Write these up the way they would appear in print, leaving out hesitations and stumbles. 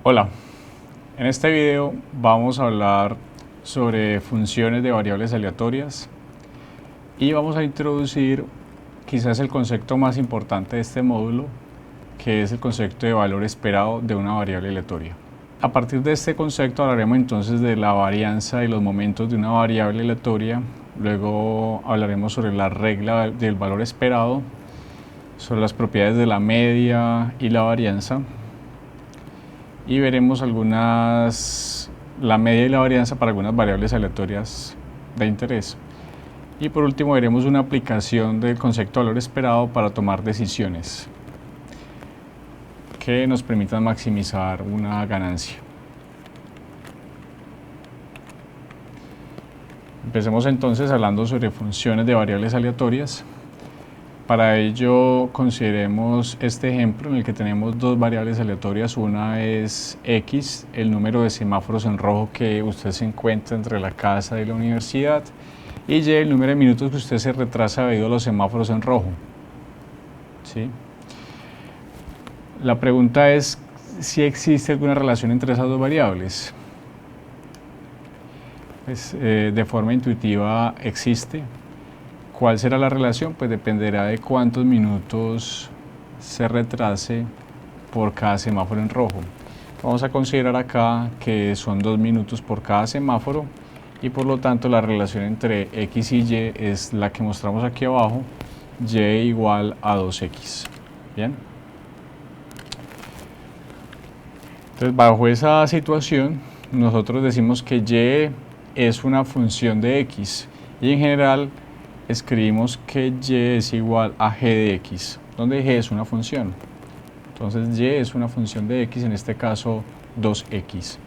Hola, en este video vamos a hablar sobre funciones de variables aleatorias y vamos a introducir quizás el concepto más importante de este módulo, que es el concepto de valor esperado de una variable aleatoria. A partir de este concepto hablaremos entonces de la varianza y los momentos de una variable aleatoria, luego hablaremos sobre la regla del valor esperado, sobre las propiedades de la media y la varianza, y veremos la media y la varianza para algunas variables aleatorias de interés. Y por último veremos una aplicación del concepto de valor esperado para tomar decisiones que nos permitan maximizar una ganancia. Empecemos entonces hablando sobre funciones de variables aleatorias. Para ello consideremos este ejemplo en el que tenemos dos variables aleatorias. Una es X, el número de semáforos en rojo que usted se encuentra entre la casa y la universidad, y Y, el número de minutos que usted se retrasa debido a los semáforos en rojo. ¿Sí? La pregunta es si existe alguna relación entre esas dos variables. Pues, de forma intuitiva existe. ¿Cuál será la relación? Pues dependerá de cuántos minutos se retrase por cada semáforo en rojo. Vamos a considerar acá que son 2 minutos por cada semáforo y por lo tanto la relación entre X y Y es la que mostramos aquí abajo, Y igual a 2X. Bien. Entonces, bajo esa situación, nosotros decimos que Y es una función de X y en general escribimos que Y es igual a G de X, donde G es una función. Entonces Y es una función de X, en este caso 2X.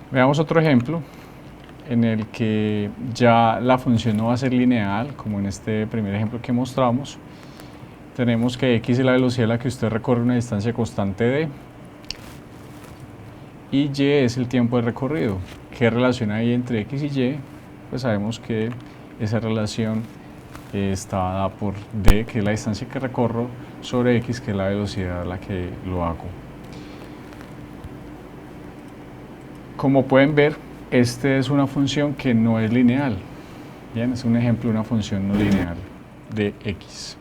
Veamos otro ejemplo en el que ya la función no va a ser lineal, como en este primer ejemplo que mostramos. Tenemos que X es la velocidad a la que usted recorre una distancia constante D y Y es el tiempo de recorrido. ¿Qué relación hay entre X y Y? Pues sabemos que esa relación está dada por D, que es la distancia que recorro, sobre X, que es la velocidad a la que lo hago. Como pueden ver, esta es una función que no es lineal. Bien, es un ejemplo de una función no lineal de X.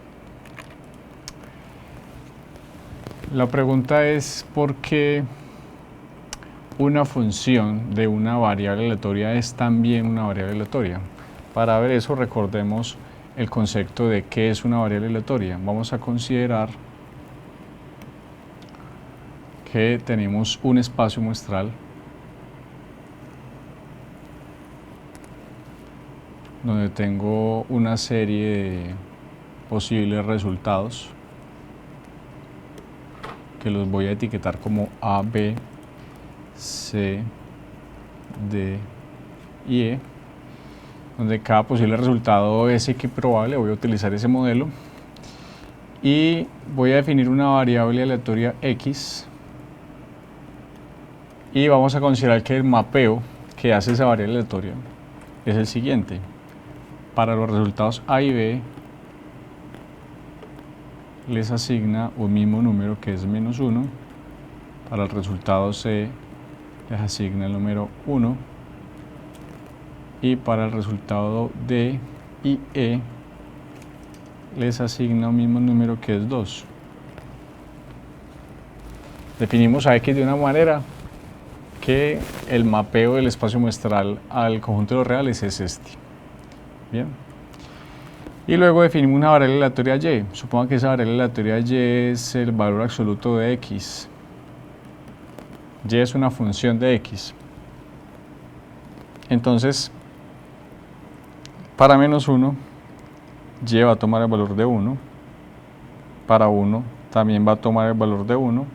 La pregunta es ¿por qué una función de una variable aleatoria es también una variable aleatoria? Para ver eso, recordemos el concepto de qué es una variable aleatoria. Vamos a considerar que tenemos un espacio muestral donde tengo una serie de posibles resultados que los voy a etiquetar como A, B, C, D y E, donde cada posible resultado es equiprobable. Voy a utilizar ese modelo y voy a definir una variable aleatoria X y vamos a considerar que el mapeo que hace esa variable aleatoria es el siguiente. Para los resultados A y B les asigna un mismo número que es -1, para el resultado C les asigna el número 1 y para el resultado D y E les asigna un mismo número que es 2. Definimos a X de una manera que el mapeo del espacio muestral al conjunto de los reales es este. Bien. Y luego definimos una variable aleatoria Y. Suponga que esa variable aleatoria Y es el valor absoluto de X. Y es una función de X. Entonces, para -1, Y va a tomar el valor de 1. Para 1 también va a tomar el valor de 1.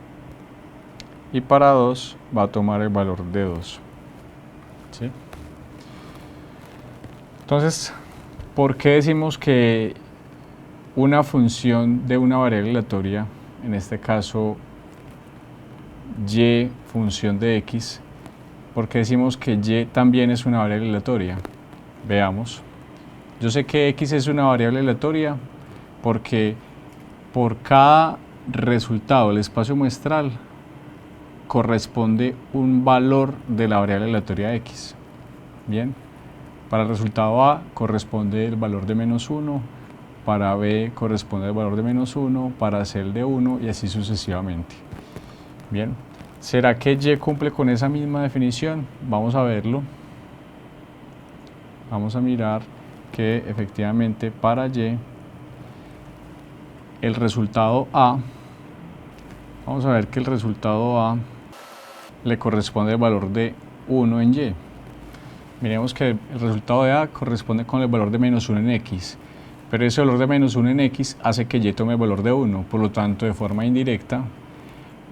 Y para 2 va a tomar el valor de 2. ¿Sí? Entonces, ¿por qué decimos que una función de una variable aleatoria, en este caso Y función de X, por qué decimos que Y también es una variable aleatoria? Veamos. Yo sé que X es una variable aleatoria porque por cada resultado del espacio muestral corresponde un valor de la variable aleatoria x. Bien, para el resultado A corresponde el valor de menos 1, para B corresponde el valor de menos 1, para C el de 1 y así sucesivamente. Bien, ¿será que Y cumple con esa misma definición? Vamos a verlo. Vamos a mirar que efectivamente para Y el resultado A, vamos a ver que el resultado A le corresponde el valor de 1 en Y. Miremos que el resultado de A corresponde con el valor de menos 1 en X, pero ese valor de menos 1 en X hace que Y tome el valor de 1, por lo tanto de forma indirecta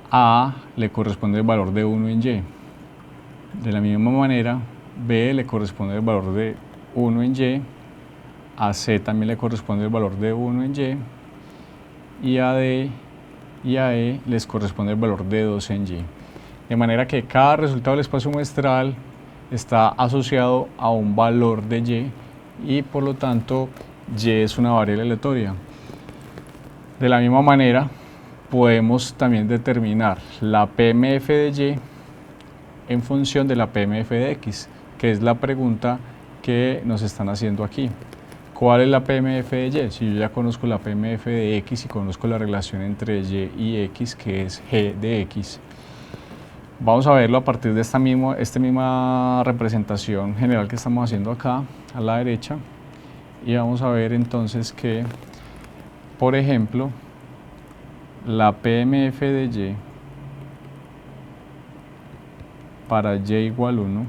a le corresponde el valor de 1 en Y. De la misma manera, B le corresponde el valor de 1 en Y, a C también le corresponde el valor de 1 en Y, y a D y a E les corresponde el valor de 2 en Y. De manera que cada resultado del espacio muestral está asociado a un valor de Y y por lo tanto Y es una variable aleatoria. De la misma manera, podemos también determinar la PMF de Y en función de la PMF de X, que es la pregunta que nos están haciendo aquí. ¿Cuál es la PMF de Y? Si yo ya conozco la PMF de X y conozco la relación entre Y y X, que es G de X, vamos a verlo a partir de esta misma representación general que estamos haciendo acá a la derecha, y vamos a ver entonces que, por ejemplo, la PMF de Y para Y igual 1,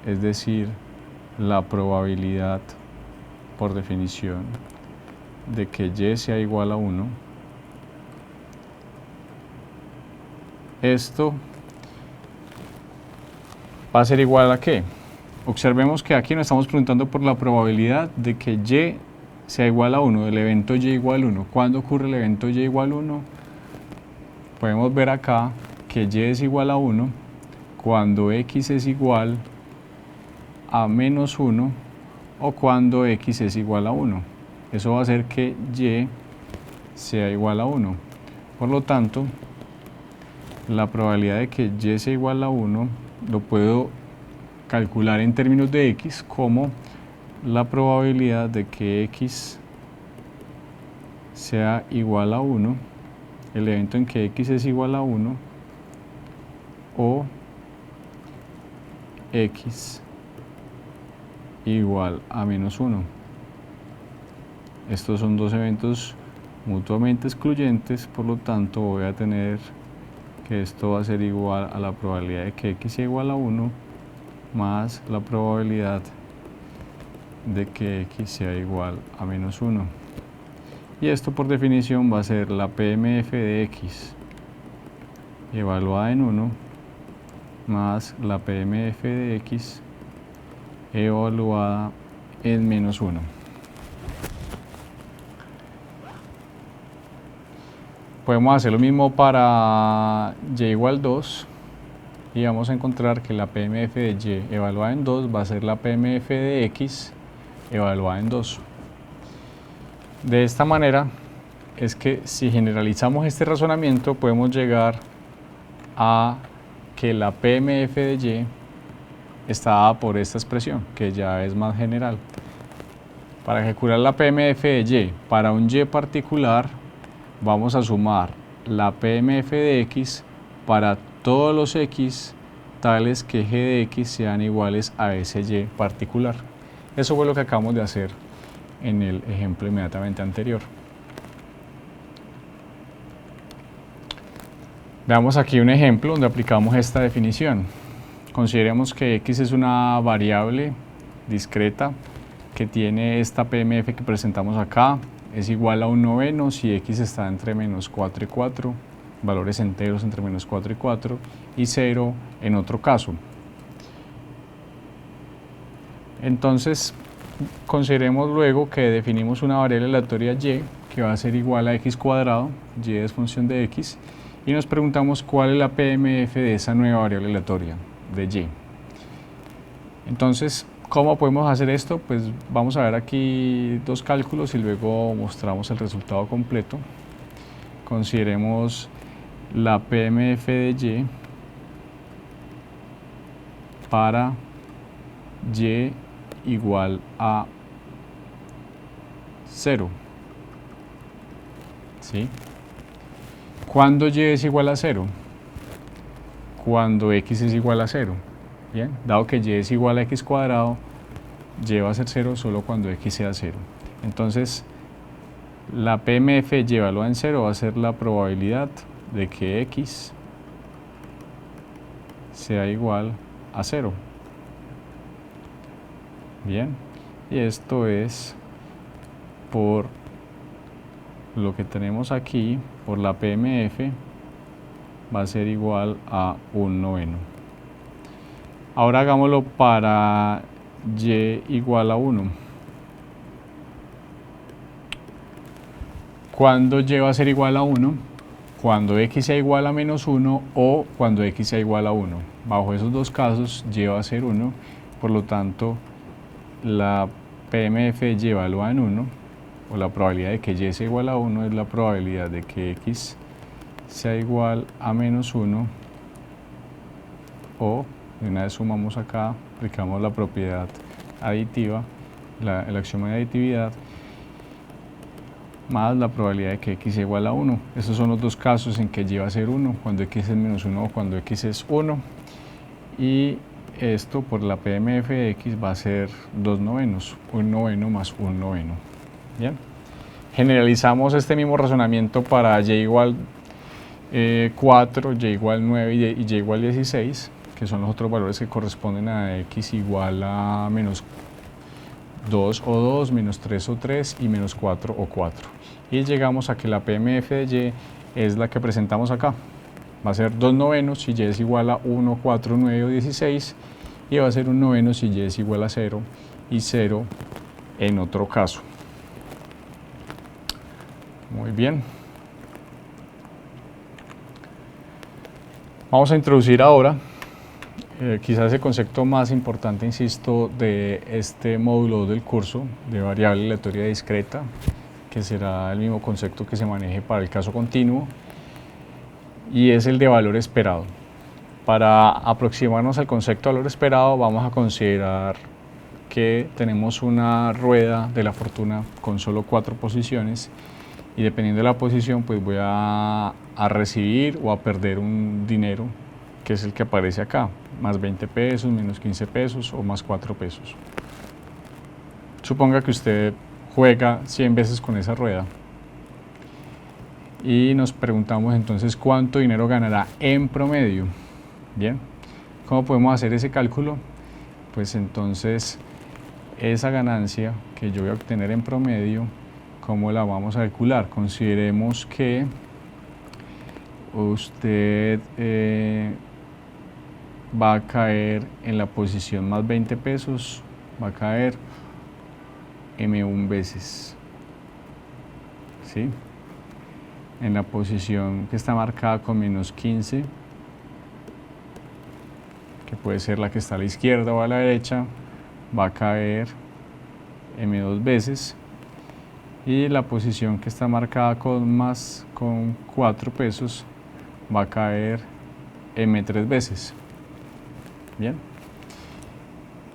es decir, la probabilidad por definición de que Y sea igual a 1, esto va a ser igual a ¿qué? Observemos que aquí nos estamos preguntando por la probabilidad de que Y sea igual a 1, del evento Y igual 1. ¿Cuándo ocurre el evento Y igual 1? Podemos ver acá que Y es igual a 1 cuando X es igual a menos 1 o cuando X es igual a 1. Eso va a hacer que Y sea igual a 1. Por lo tanto, la probabilidad de que Y sea igual a 1 lo puedo calcular en términos de X como la probabilidad de que X sea igual a 1, el evento en que X es igual a 1, o X igual a menos 1. Estos son dos eventos mutuamente excluyentes, por lo tanto voy a tener que esto va a ser igual a la probabilidad de que X sea igual a 1 más la probabilidad de que X sea igual a menos 1. Y esto por definición va a ser la PMF de X evaluada en 1 más la PMF de X evaluada en menos 1. Podemos hacer lo mismo para Y igual 2 y vamos a encontrar que la PMF de Y evaluada en 2 va a ser la PMF de X evaluada en 2. De esta manera es que si generalizamos este razonamiento podemos llegar a que la PMF de Y está dada por esta expresión, que ya es más general. Para calcular la PMF de Y para un Y particular, vamos a sumar la PMF de X para todos los X tales que G de X sean iguales a ese Y particular. Eso fue lo que acabamos de hacer en el ejemplo inmediatamente anterior. Veamos aquí un ejemplo donde aplicamos esta definición. Consideremos que X es una variable discreta que tiene esta PMF que presentamos acá, es igual a 1/9 si X está entre menos 4 y 4, valores enteros entre menos 4 y 4, y 0 en otro caso. Entonces, consideremos luego que definimos una variable aleatoria Y que va a ser igual a X cuadrado, Y es función de X, y nos preguntamos cuál es la PMF de esa nueva variable aleatoria de Y. Entonces, ¿cómo podemos hacer esto? Pues vamos a ver aquí dos cálculos y luego mostramos el resultado completo. Consideremos la PMF de Y para Y igual a 0. ¿Sí? ¿Cuándo Y es igual a 0? Cuando X es igual a 0. Bien, dado que Y es igual a X cuadrado, Y va a ser 0 solo cuando X sea 0. Entonces, la PMF Y evaluada en 0 va a ser la probabilidad de que X sea igual a 0. Bien, y esto es por lo que tenemos aquí, por la PMF, va a ser igual a 1/9. Ahora hagámoslo para Y igual a 1. ¿Cuándo Y va a ser igual a 1? Cuando X sea igual a menos 1 o cuando X sea igual a 1. Bajo esos dos casos, Y va a ser 1, por lo tanto, la PMF de Y evaluada en 1, o la probabilidad de que Y sea igual a 1, es la probabilidad de que X sea igual a menos 1, o, de una vez sumamos acá, aplicamos la propiedad aditiva, el axioma de aditividad, más la probabilidad de que X sea igual a 1. Esos son los dos casos en que Y va a ser 1, cuando X es menos 1 o cuando X es 1. Y esto por la PMF de X va a ser 2/9, 1/9 más 1/9. Bien. Generalizamos este mismo razonamiento para Y igual 4, Y igual 9 y Y igual 16, que son los otros valores que corresponden a X igual a menos 2 o 2, menos 3 o 3 y menos 4 o 4. Y llegamos a que la PMF de Y es la que presentamos acá. Va a ser 2/9 si Y es igual a 1, 4, 9 o 16, y va a ser 1/9 si Y es igual a 0 y 0 en otro caso. Muy bien. Vamos a introducir ahora quizás el concepto más importante, insisto, de este módulo del curso de variable aleatoria discreta, que será el mismo concepto que se maneje para el caso continuo, y es el de valor esperado. Para aproximarnos al concepto de valor esperado, vamos a considerar que tenemos una rueda de la fortuna con solo 4 posiciones, y dependiendo de la posición, pues voy a recibir o a perder un dinero, que es el que aparece acá, más 20 pesos, menos 15 pesos o más 4 pesos. Suponga que usted juega 100 veces con esa rueda y nos preguntamos entonces cuánto dinero ganará en promedio. Bien, ¿cómo podemos hacer ese cálculo? Pues entonces esa ganancia que yo voy a obtener en promedio, ¿cómo la vamos a calcular? Consideremos que usted va a caer en la posición más 20 pesos, va a caer M1 veces, ¿sí? En la posición que está marcada con menos 15, que puede ser la que está a la izquierda o a la derecha, va a caer M2 veces, y la posición que está marcada con 4 pesos va a caer M3 veces. Bien,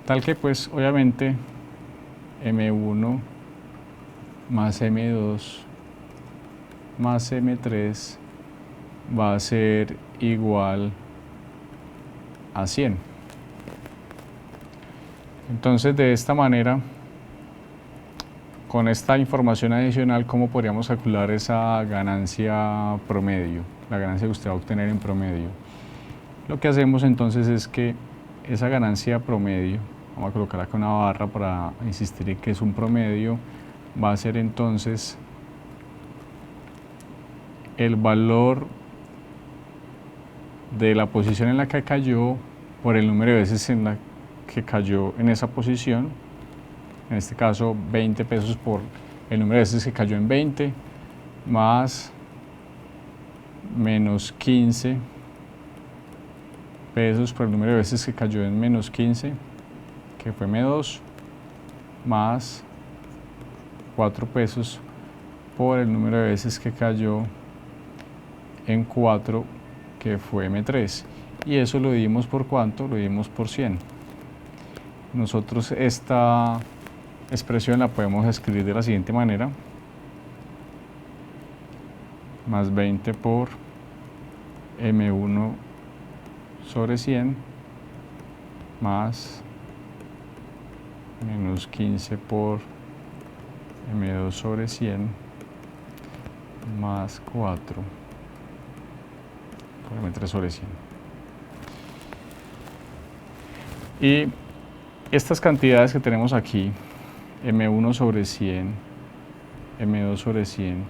tal que pues obviamente M1 más M2 más M3 va a ser igual a 100. Entonces, de esta manera, con esta información adicional, ¿cómo podríamos calcular esa ganancia promedio? La ganancia que usted va a obtener en promedio. Lo que hacemos entonces es que esa ganancia promedio, vamos a colocar acá una barra para insistir en que es un promedio, va a ser entonces el valor de la posición en la que cayó por el número de veces en la que cayó en esa posición, en este caso 20 pesos por el número de veces que cayó en 20, más menos 15 pesos por el número de veces que cayó en menos 15, que fue M2, más 4 pesos por el número de veces que cayó en 4, que fue M3. Y eso lo dividimos por ¿cuánto? Lo dividimos por 100. Nosotros esta expresión la podemos escribir de la siguiente manera: más 20 por M1 sobre 100 más menos 15 por M2 sobre 100 más 4 por M3 sobre 100. Y estas cantidades que tenemos aquí, M1 sobre 100, M2 sobre 100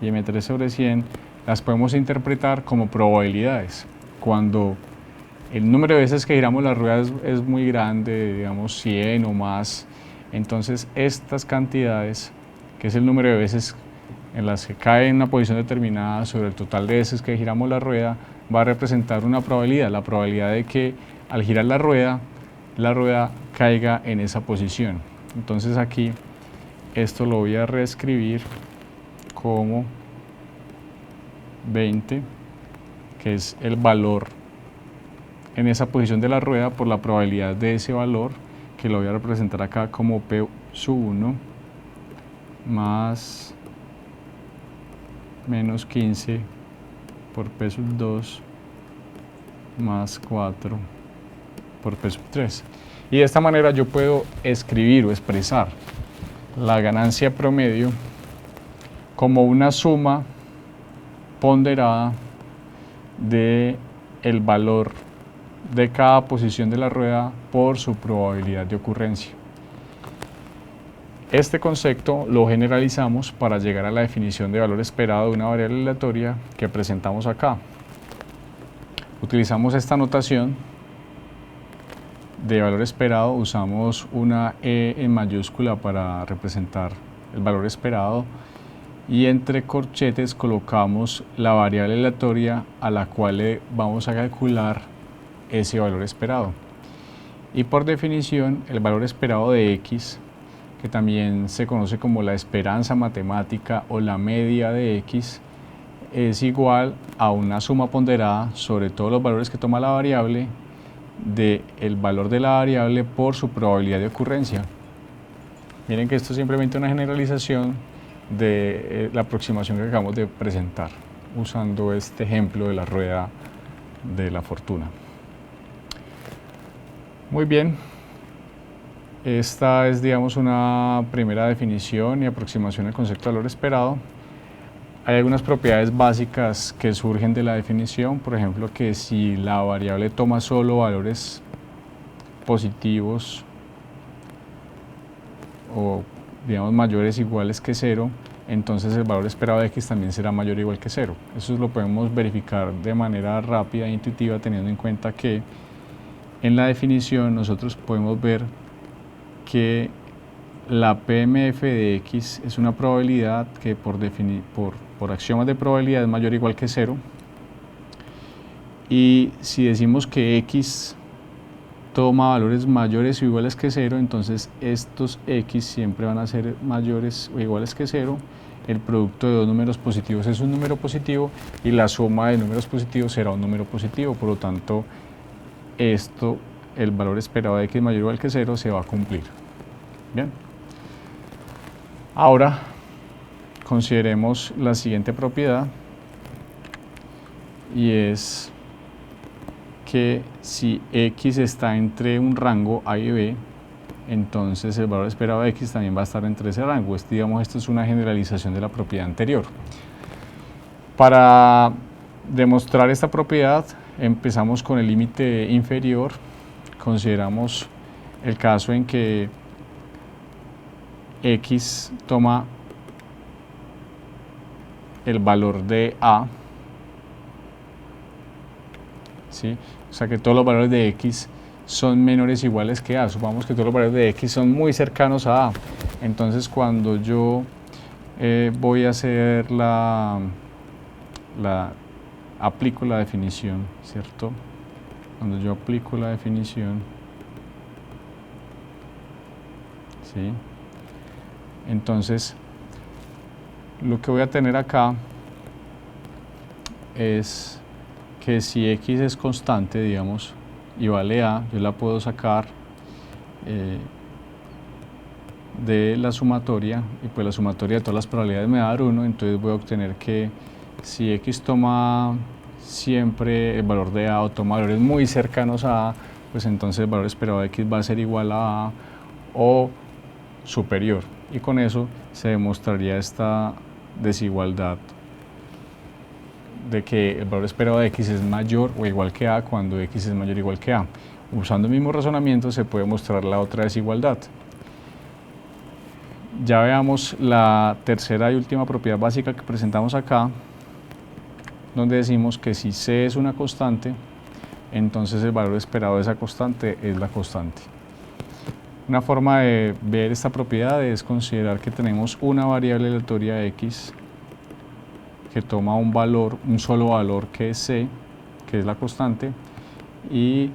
y M3 sobre 100, las podemos interpretar como probabilidades. Cuando el número de veces que giramos la rueda es muy grande, digamos 100 o más, entonces estas cantidades, que es el número de veces en las que cae en una posición determinada sobre el total de veces que giramos la rueda, va a representar una probabilidad, la probabilidad de que al girar la rueda caiga en esa posición. Entonces aquí esto lo voy a reescribir como 20, que es el valor en esa posición de la rueda por la probabilidad de ese valor, que lo voy a representar acá como P sub 1 más menos 15 por P sub 2 más 4 por P sub 3. Y de esta manera yo puedo escribir o expresar la ganancia promedio como una suma ponderada de el valor de cada posición de la rueda por su probabilidad de ocurrencia. Este concepto lo generalizamos para llegar a la definición de valor esperado de una variable aleatoria que presentamos acá. Utilizamos esta notación de valor esperado, usamos una E en mayúscula para representar el valor esperado y entre corchetes colocamos la variable aleatoria a la cual le vamos a calcular ese valor esperado. Y por definición el valor esperado de X, que también se conoce como la esperanza matemática o la media de X, es igual a una suma ponderada sobre todos los valores que toma la variable del valor de la variable por su probabilidad de ocurrencia. Miren que esto es simplemente una generalización de la aproximación que acabamos de presentar usando este ejemplo de la rueda de la fortuna. Muy bien, esta es, digamos, una primera definición y aproximación al concepto de valor esperado. Hay algunas propiedades básicas que surgen de la definición, por ejemplo, que si la variable toma solo valores positivos o, digamos, mayores o iguales que 0, entonces el valor esperado de X también será mayor o igual que 0. Eso lo podemos verificar de manera rápida e intuitiva, teniendo en cuenta que en la definición nosotros podemos ver que la PMF de X es una probabilidad que por axiomas de probabilidad es mayor o igual que 0. Y si decimos que X toma valores mayores o iguales que 0, entonces estos X siempre van a ser mayores o iguales que 0. El producto de dos números positivos es un número positivo y la suma de números positivos será un número positivo. Por lo tanto, el valor esperado de X mayor o igual que 0 se va a cumplir. Bien. Ahora consideremos la siguiente propiedad, y es que si X está entre un rango A y B, entonces el valor esperado de X también va a estar entre ese rango. Digamos, esto es una generalización de la propiedad anterior. Para demostrar esta propiedad, empezamos con el límite inferior. Consideramos el caso en que X toma el valor de A, ¿sí? O sea que todos los valores de X son menores o iguales que A. Supongamos que todos los valores de X son muy cercanos a A. Entonces cuando yo voy a hacer aplico la definición, ¿cierto? Cuando yo aplico la definición, ¿sí? Entonces lo que voy a tener acá es que si x es constante, digamos, y vale a, yo la puedo sacar de la sumatoria, y pues la sumatoria de todas las probabilidades me va a dar 1, entonces voy a obtener que si x toma siempre el valor de a o toma valores muy cercanos a a, pues entonces el valor esperado de x va a ser igual a a o superior, y con eso se demostraría esta desigualdad de que el valor esperado de x es mayor o igual que a cuando x es mayor o igual que a. Usando el mismo razonamiento se puede mostrar la otra desigualdad. Ya veamos la tercera y última propiedad básica que presentamos acá, donde decimos que si c es una constante, entonces el valor esperado de esa constante es la constante. Una forma de ver esta propiedad es considerar que tenemos una variable aleatoria x que toma un valor, un solo valor que es c, que es la constante, y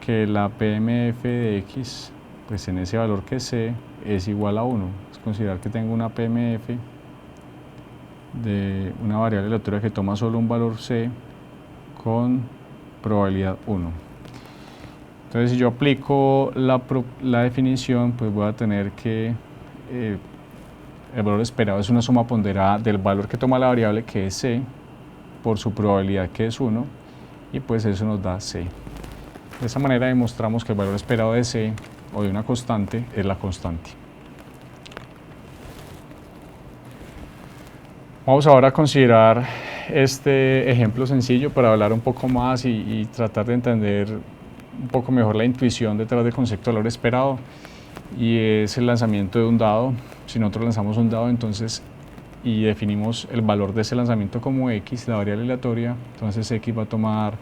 que la PMF de x, pues en ese valor que es c, es igual a 1. Es considerar que tengo una PMF de una variable aleatoria que toma solo un valor c con probabilidad 1. Entonces, si yo aplico la definición, pues voy a tener que el valor esperado es una suma ponderada del valor que toma la variable, que es c, por su probabilidad, que es 1, y pues eso nos da c. De esa manera demostramos que el valor esperado de c o de una constante es la constante. Vamos ahora a considerar este ejemplo sencillo para hablar un poco más y tratar de entender un poco mejor la intuición detrás del concepto de valor esperado, y es el lanzamiento de un dado. Si nosotros lanzamos un dado entonces y definimos el valor de ese lanzamiento como x, la variable aleatoria, entonces x va a tomar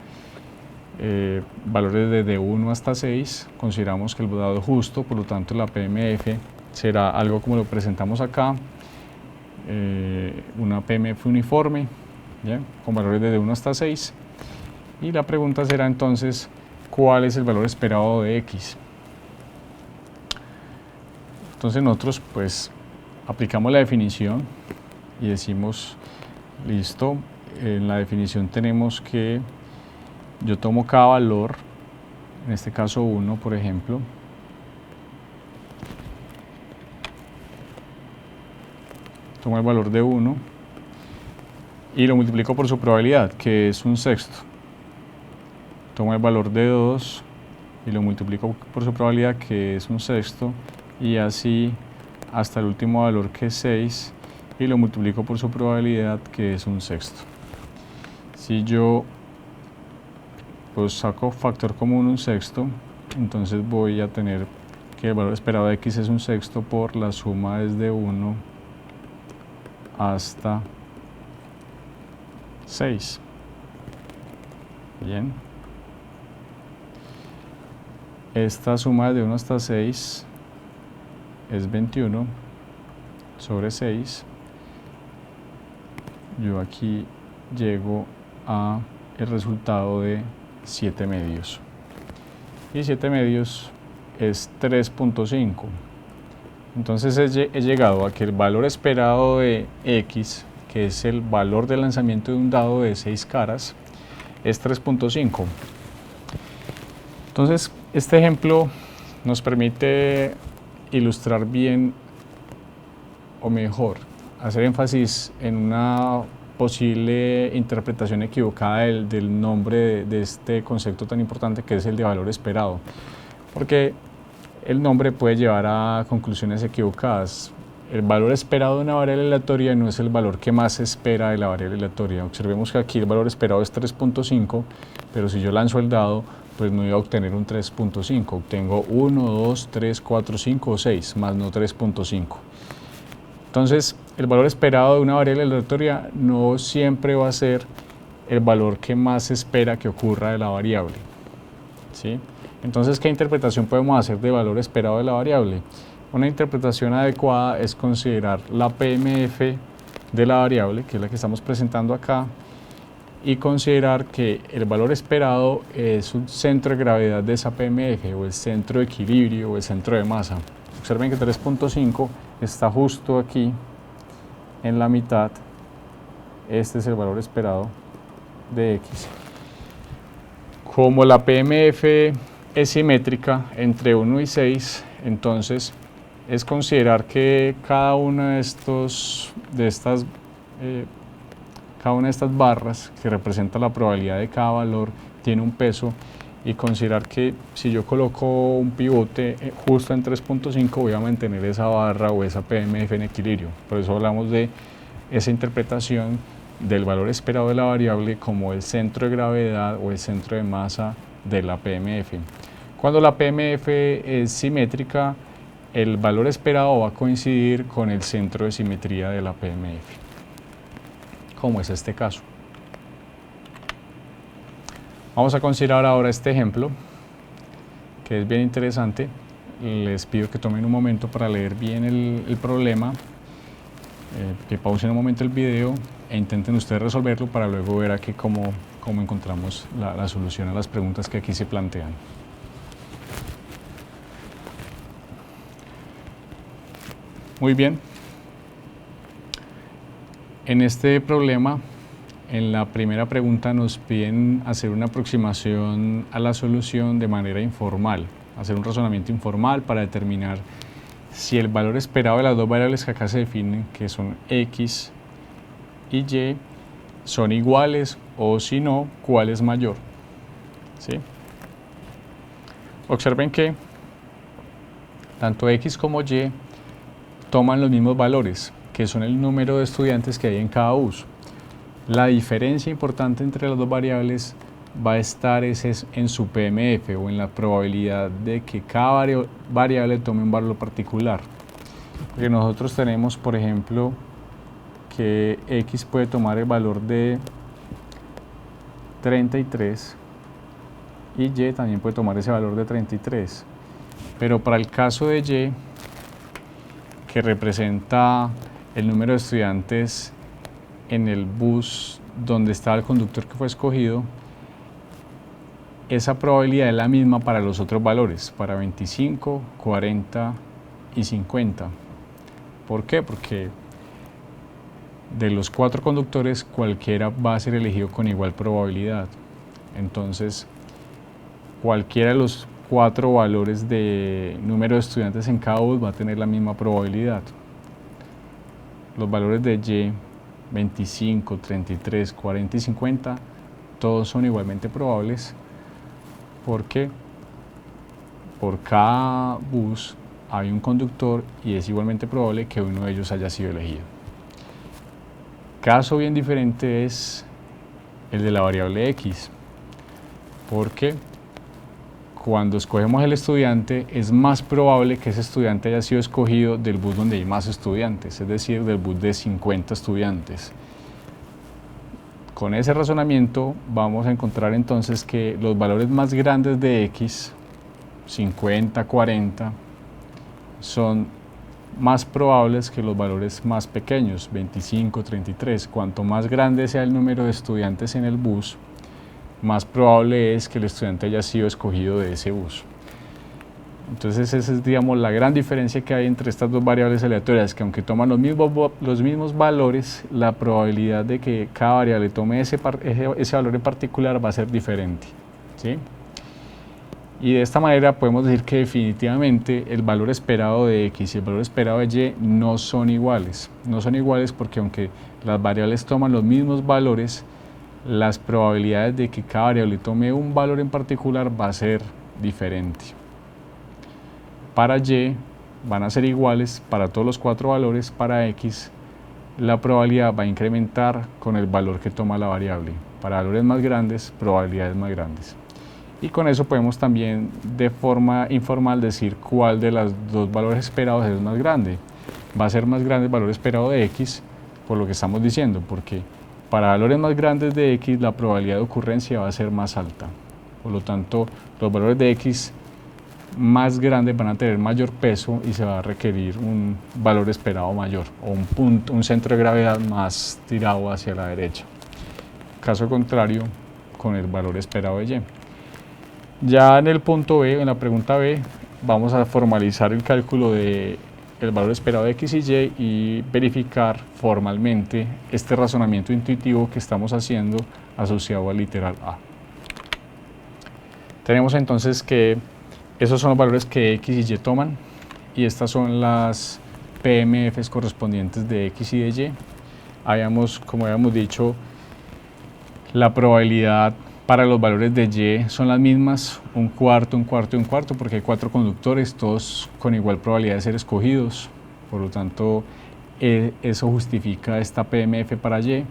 valores desde 1 hasta 6. Consideramos que el dado es justo, por lo tanto la PMF será algo como lo presentamos acá, una PMF uniforme, ¿bien?, con valores desde 1 hasta 6, y la pregunta será entonces ¿cuál es el valor esperado de x? Entonces nosotros pues aplicamos la definición y decimos, listo, en la definición tenemos que yo tomo cada valor, en este caso 1 por ejemplo, tomo el valor de 1 y lo multiplico por su probabilidad, que es un sexto. Tomo el valor de 2 y lo multiplico por su probabilidad, que es un sexto, y así hasta el último valor, que es 6, y lo multiplico por su probabilidad, que es un sexto. Si yo pues saco factor común un sexto, entonces voy a tener que el valor esperado de x es un sexto por la suma desde 1 hasta 6. Bien. Esta suma desde 1 hasta 6 es 21 sobre 6. Yo aquí llego a el resultado de 7 medios. Y 7 medios es 3.5. Entonces he llegado a que el valor esperado de x, que es el valor de lanzamiento de un dado de 6 caras, es 3.5. Entonces, este ejemplo nos permite ilustrar bien, o mejor, hacer énfasis en una posible interpretación equivocada del nombre de este concepto tan importante, que es el de valor esperado, porque el nombre puede llevar a conclusiones equivocadas. El valor esperado de una variable aleatoria no es el valor que más se espera de la variable aleatoria. Observemos que aquí el valor esperado es 3.5, pero si yo lanzo el dado, pues no iba a obtener un 3.5, obtengo 1, 2, 3, 4, 5 o 6, más no 3.5. Entonces, el valor esperado de una variable aleatoria no siempre va a ser el valor que más se espera que ocurra de la variable, ¿sí? Entonces, ¿qué interpretación podemos hacer de valor esperado de la variable? Una interpretación adecuada es considerar la PMF de la variable, que es la que estamos presentando acá, y considerar que el valor esperado es un centro de gravedad de esa PMF, o el centro de equilibrio, o el centro de masa. Observen que 3.5 está justo aquí en la mitad. Este es el valor esperado de X. Como la PMF es simétrica entre 1 y 6, entonces es considerar que cada una de estas barras que representa la probabilidad de cada valor tiene un peso, y considerar que si yo coloco un pivote justo en 3.5 voy a mantener esa barra o esa PMF en equilibrio. Por eso hablamos de esa interpretación del valor esperado de la variable como el centro de gravedad o el centro de masa de la PMF. Cuando la PMF es simétrica, el valor esperado va a coincidir con el centro de simetría de la PMF, como es este caso. Vamos a considerar ahora este ejemplo, que es bien interesante. Les pido que tomen un momento para leer bien el problema, que pausen un momento el video e intenten ustedes resolverlo para luego ver aquí cómo encontramos la solución a las preguntas que aquí se plantean. Muy bien. En este problema, en la primera pregunta nos piden hacer una aproximación a la solución de manera informal, hacer un razonamiento informal para determinar si el valor esperado de las dos variables que acá se definen, que son X y Y, son iguales o si no, cuál es mayor. ¿Sí? Observen que tanto X como Y toman los mismos valores, que son el número de estudiantes que hay en cada bus. La diferencia importante entre las dos variables va a estar en su PMF o en la probabilidad de que cada variable tome un valor particular. Porque nosotros tenemos, por ejemplo, que X puede tomar el valor de 33 y Y también puede tomar ese valor de 33. Pero para el caso de Y, que representa el número de estudiantes en el bus donde está el conductor que fue escogido, esa probabilidad es la misma para los otros valores, para 25, 40 y 50. ¿Por qué? Porque de los 4 conductores cualquiera va a ser elegido con igual probabilidad. Entonces, cualquiera de los 4 valores de número de estudiantes en cada bus va a tener la misma probabilidad. Los valores de Y, 25, 33, 40 y 50, todos son igualmente probables porque por cada bus hay un conductor y es igualmente probable que uno de ellos haya sido elegido. Caso bien diferente es el de la variable X, porque cuando escogemos el estudiante es más probable que ese estudiante haya sido escogido del bus donde hay más estudiantes, es decir, del bus de 50 estudiantes. Con ese razonamiento vamos a encontrar entonces que los valores más grandes de X, 50, 40, son más probables que los valores más pequeños, 25, 33. Cuanto más grande sea el número de estudiantes en el bus, más probable es que el estudiante haya sido escogido de ese bus. Entonces esa es, digamos, la gran diferencia que hay entre estas dos variables aleatorias, que aunque toman los mismos valores, la probabilidad de que cada variable tome ese valor en particular va a ser diferente, ¿sí? Y de esta manera podemos decir que definitivamente el valor esperado de X y el valor esperado de Y no son iguales. No son iguales porque aunque las variables toman los mismos valores, las probabilidades de que cada variable tome un valor en particular va a ser diferente. Para Y van a ser iguales para todos los 4 valores, para X la probabilidad va a incrementar con el valor que toma la variable. Para valores más grandes, probabilidades más grandes. Y con eso podemos también de forma informal decir cuál de los dos valores esperados es más grande. Va a ser más grande el valor esperado de X, por lo que estamos diciendo, porque para valores más grandes de X la probabilidad de ocurrencia va a ser más alta. Por lo tanto, los valores de X más grandes van a tener mayor peso y se va a requerir un valor esperado mayor o un centro de gravedad más tirado hacia la derecha. Caso contrario, con el valor esperado de Y. Ya en el punto B, en la pregunta B, vamos a formalizar el cálculo de el valor esperado de x y y verificar formalmente este razonamiento intuitivo que estamos haciendo asociado al literal a. Tenemos entonces que esos son los valores que x y toman, y estas son las PMFs correspondientes de x y de y. Como habíamos dicho, la probabilidad para los valores de y son las mismas, un cuarto, un cuarto y un cuarto, porque hay 4 conductores, todos con igual probabilidad de ser escogidos. Por lo tanto, eso justifica esta PMF para y.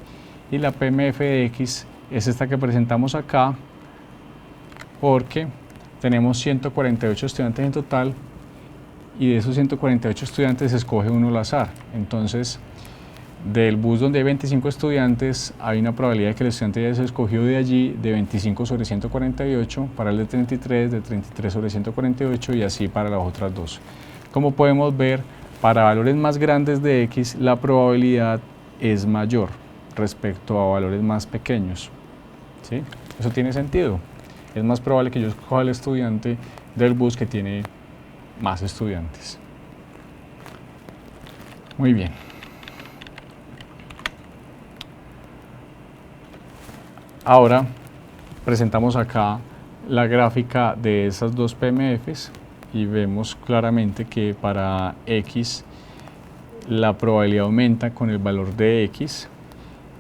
Y la PMF de x es esta que presentamos acá, porque tenemos 148 estudiantes en total, y de esos 148 estudiantes se escoge uno al azar. Entonces, del bus donde hay 25 estudiantes, hay una probabilidad de que el estudiante haya sido escogido de allí de 25 sobre 148, para el de 33, de 33 sobre 148, y así para las otras dos. Como podemos ver, para valores más grandes de x, la probabilidad es mayor respecto a valores más pequeños. ¿Sí? Eso tiene sentido. Es más probable que yo escoja al estudiante del bus que tiene más estudiantes. Muy bien. Ahora presentamos acá la gráfica de esas dos PMFs y vemos claramente que para x la probabilidad aumenta con el valor de x,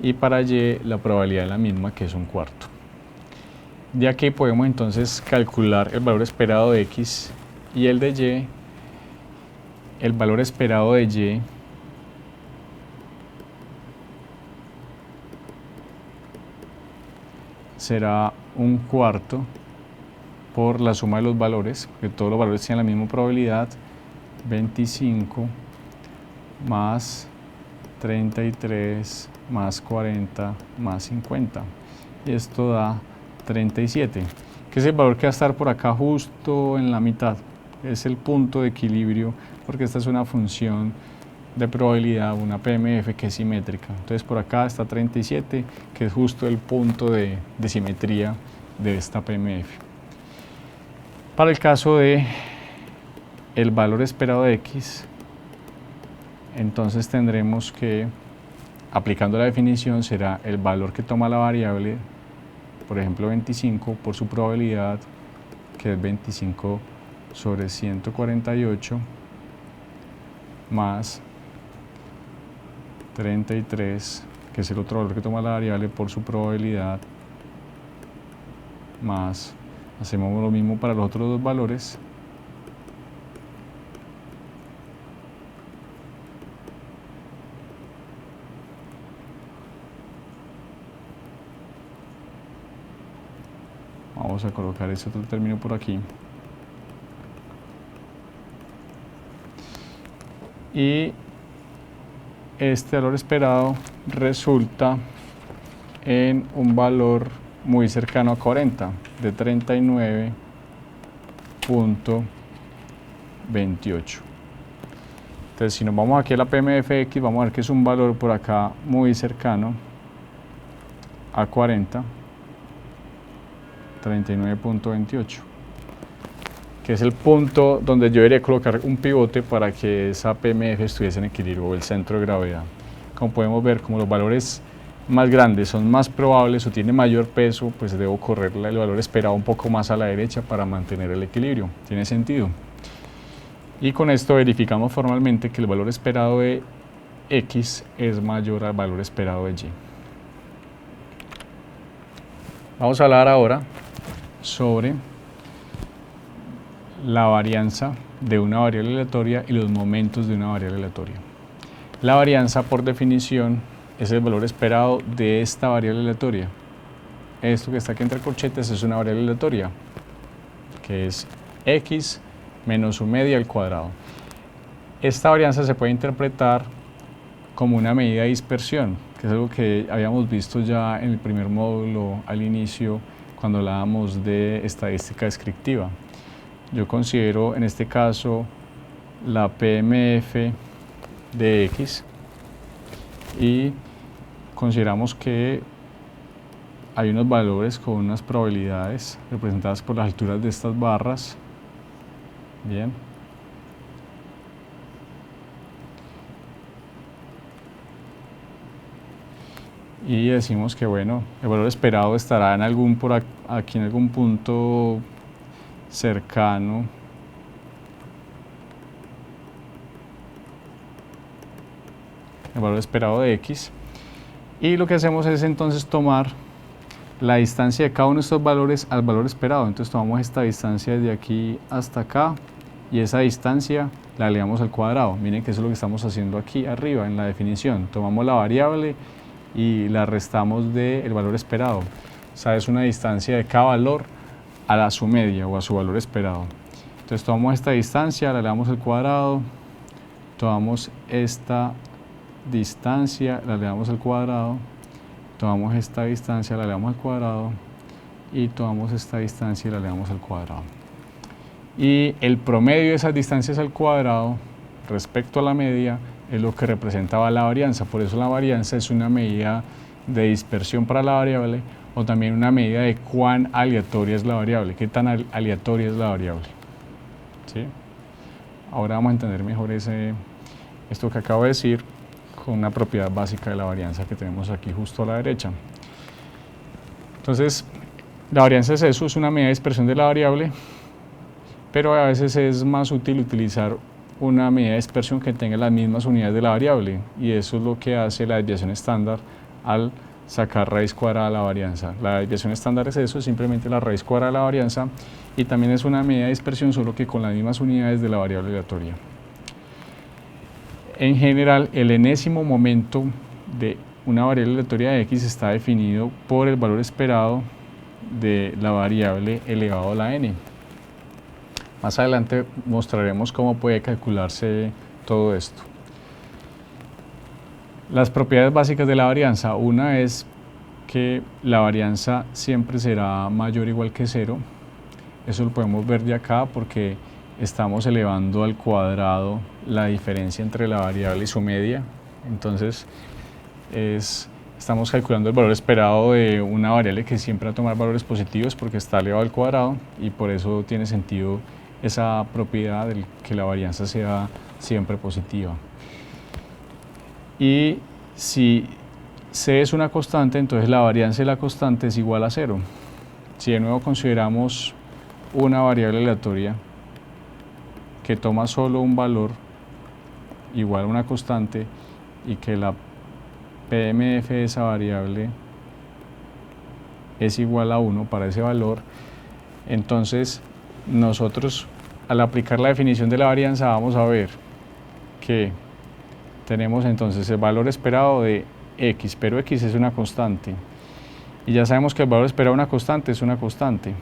y para y la probabilidad es la misma, que es un cuarto. De aquí podemos entonces calcular el valor esperado de x y el de y. El valor esperado de y será un cuarto por la suma de los valores, que todos los valores tienen la misma probabilidad, 25 más 33 más 40 más 50, y esto da 37, que es el valor que va a estar por acá justo en la mitad. Es el punto de equilibrio, porque esta es una función de probabilidad, una PMF que es simétrica. Entonces por acá está 37, que es justo el punto de simetría de esta PMF. Para el caso de el valor esperado de x, entonces tendremos que, aplicando la definición, será el valor que toma la variable, por ejemplo 25, por su probabilidad, que es 25 sobre 148, más 33, que es el otro valor que toma la variable por su probabilidad, más, hacemos lo mismo para los otros dos valores, vamos a colocar ese otro término por aquí, y este valor esperado resulta en un valor muy cercano a 40, de 39.28. Entonces, si nos vamos aquí a la PMFX, vamos a ver que es un valor por acá muy cercano a 40, 39.28, que es el punto donde yo debería colocar un pivote para que esa PMF estuviese en equilibrio, o el centro de gravedad. Como podemos ver, como los valores más grandes son más probables o tienen mayor peso, pues debo correr el valor esperado un poco más a la derecha para mantener el equilibrio. ¿Tiene sentido? Y con esto verificamos formalmente que el valor esperado de x es mayor al valor esperado de y. Vamos a hablar ahora sobre la varianza de una variable aleatoria y los momentos de una variable aleatoria. La varianza, por definición, es el valor esperado de esta variable aleatoria. Esto que está aquí entre corchetes es una variable aleatoria, que es x menos su media al cuadrado. Esta varianza se puede interpretar como una medida de dispersión, que es algo que habíamos visto ya en el primer módulo al inicio, cuando hablábamos de estadística descriptiva. Yo considero en este caso la PMF de x y consideramos que hay unos valores con unas probabilidades representadas por las alturas de estas barras. Bien. y decimos que bueno, el valor esperado estará en algún aquí en algún punto cercano el valor esperado de x, y lo que hacemos es entonces tomar la distancia de cada uno de estos valores al valor esperado. Entonces tomamos esta distancia de aquí hasta acá y esa distancia la elevamos al cuadrado. Miren que eso es lo que estamos haciendo aquí arriba en la definición. Tomamos la variable y la restamos del valor esperado. O sea, es una distancia de cada valor a su media o a su valor esperado. Entonces tomamos esta distancia, la elevamos al cuadrado, tomamos esta distancia, la elevamos al cuadrado, tomamos esta distancia, la elevamos al cuadrado y tomamos esta distancia y la elevamos al cuadrado. Y el promedio de esas distancias al cuadrado respecto a la media es lo que representaba la varianza. Por eso la varianza es una medida de dispersión para la variable o también una medida de cuán aleatoria es la variable, qué tan aleatoria es la variable. ¿Sí? Ahora vamos a entender mejor esto que acabo de decir con una propiedad básica de la varianza que tenemos aquí justo a la derecha. Entonces, la varianza es eso, es una medida de dispersión de la variable, pero a veces es más útil utilizar una medida de dispersión que tenga las mismas unidades de la variable, y eso es lo que hace la desviación estándar al sacar raíz cuadrada de la varianza. La desviación estándar es eso, es simplemente la raíz cuadrada de la varianza, y también es una medida de dispersión solo que con las mismas unidades de la variable aleatoria. En general, el enésimo momento de una variable aleatoria de x está definido por el valor esperado de la variable elevado a la n. Más adelante mostraremos cómo puede calcularse todo esto. Las propiedades básicas de la varianza: una es que la varianza siempre será mayor o igual que 0. Eso lo podemos ver de acá porque estamos elevando al cuadrado la diferencia entre la variable y su media. Entonces estamos calculando el valor esperado de una variable que siempre va a tomar valores positivos porque está elevado al cuadrado, y por eso tiene sentido esa propiedad de que la varianza sea siempre positiva. Y si c es una constante, entonces la varianza de la constante es igual a 0. Si de nuevo consideramos una variable aleatoria que toma solo un valor igual a una constante y que la PMF de esa variable es igual a 1 para ese valor, entonces nosotros al aplicar la definición de la varianza vamos a ver que tenemos entonces el valor esperado de x, pero x es una constante y ya sabemos que el valor esperado de una constante es una constante.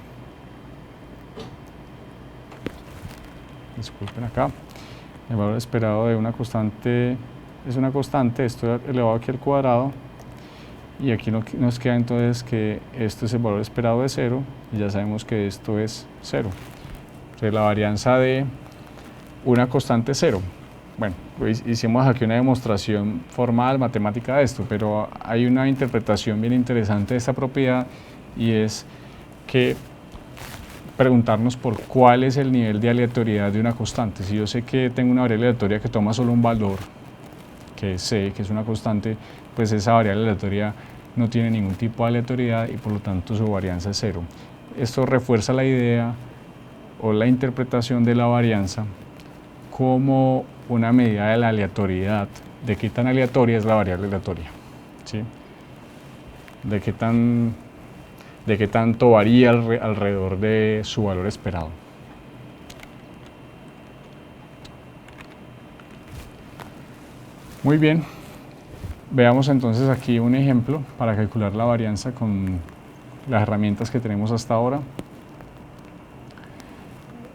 Disculpen acá, el valor esperado de una constante es una constante, esto elevado aquí al cuadrado, y aquí nos queda entonces que esto es el valor esperado de 0 y ya sabemos que esto es 0. Entonces la varianza de una constante es 0. Bueno, hicimos aquí una demostración formal, matemática de esto, pero hay una interpretación bien interesante de esta propiedad, y es que preguntarnos por cuál es el nivel de aleatoriedad de una constante. Si yo sé que tengo una variable aleatoria que toma solo un valor, que es c, que es una constante, pues esa variable aleatoria no tiene ningún tipo de aleatoriedad y por lo tanto su varianza es 0. Esto refuerza la idea o la interpretación de la varianza como una medida de la aleatoriedad, de qué tan aleatoria es la variable aleatoria, ¿sí? De qué tanto varía alrededor de su valor esperado. Muy bien, veamos entonces aquí un ejemplo para calcular la varianza con las herramientas que tenemos hasta ahora.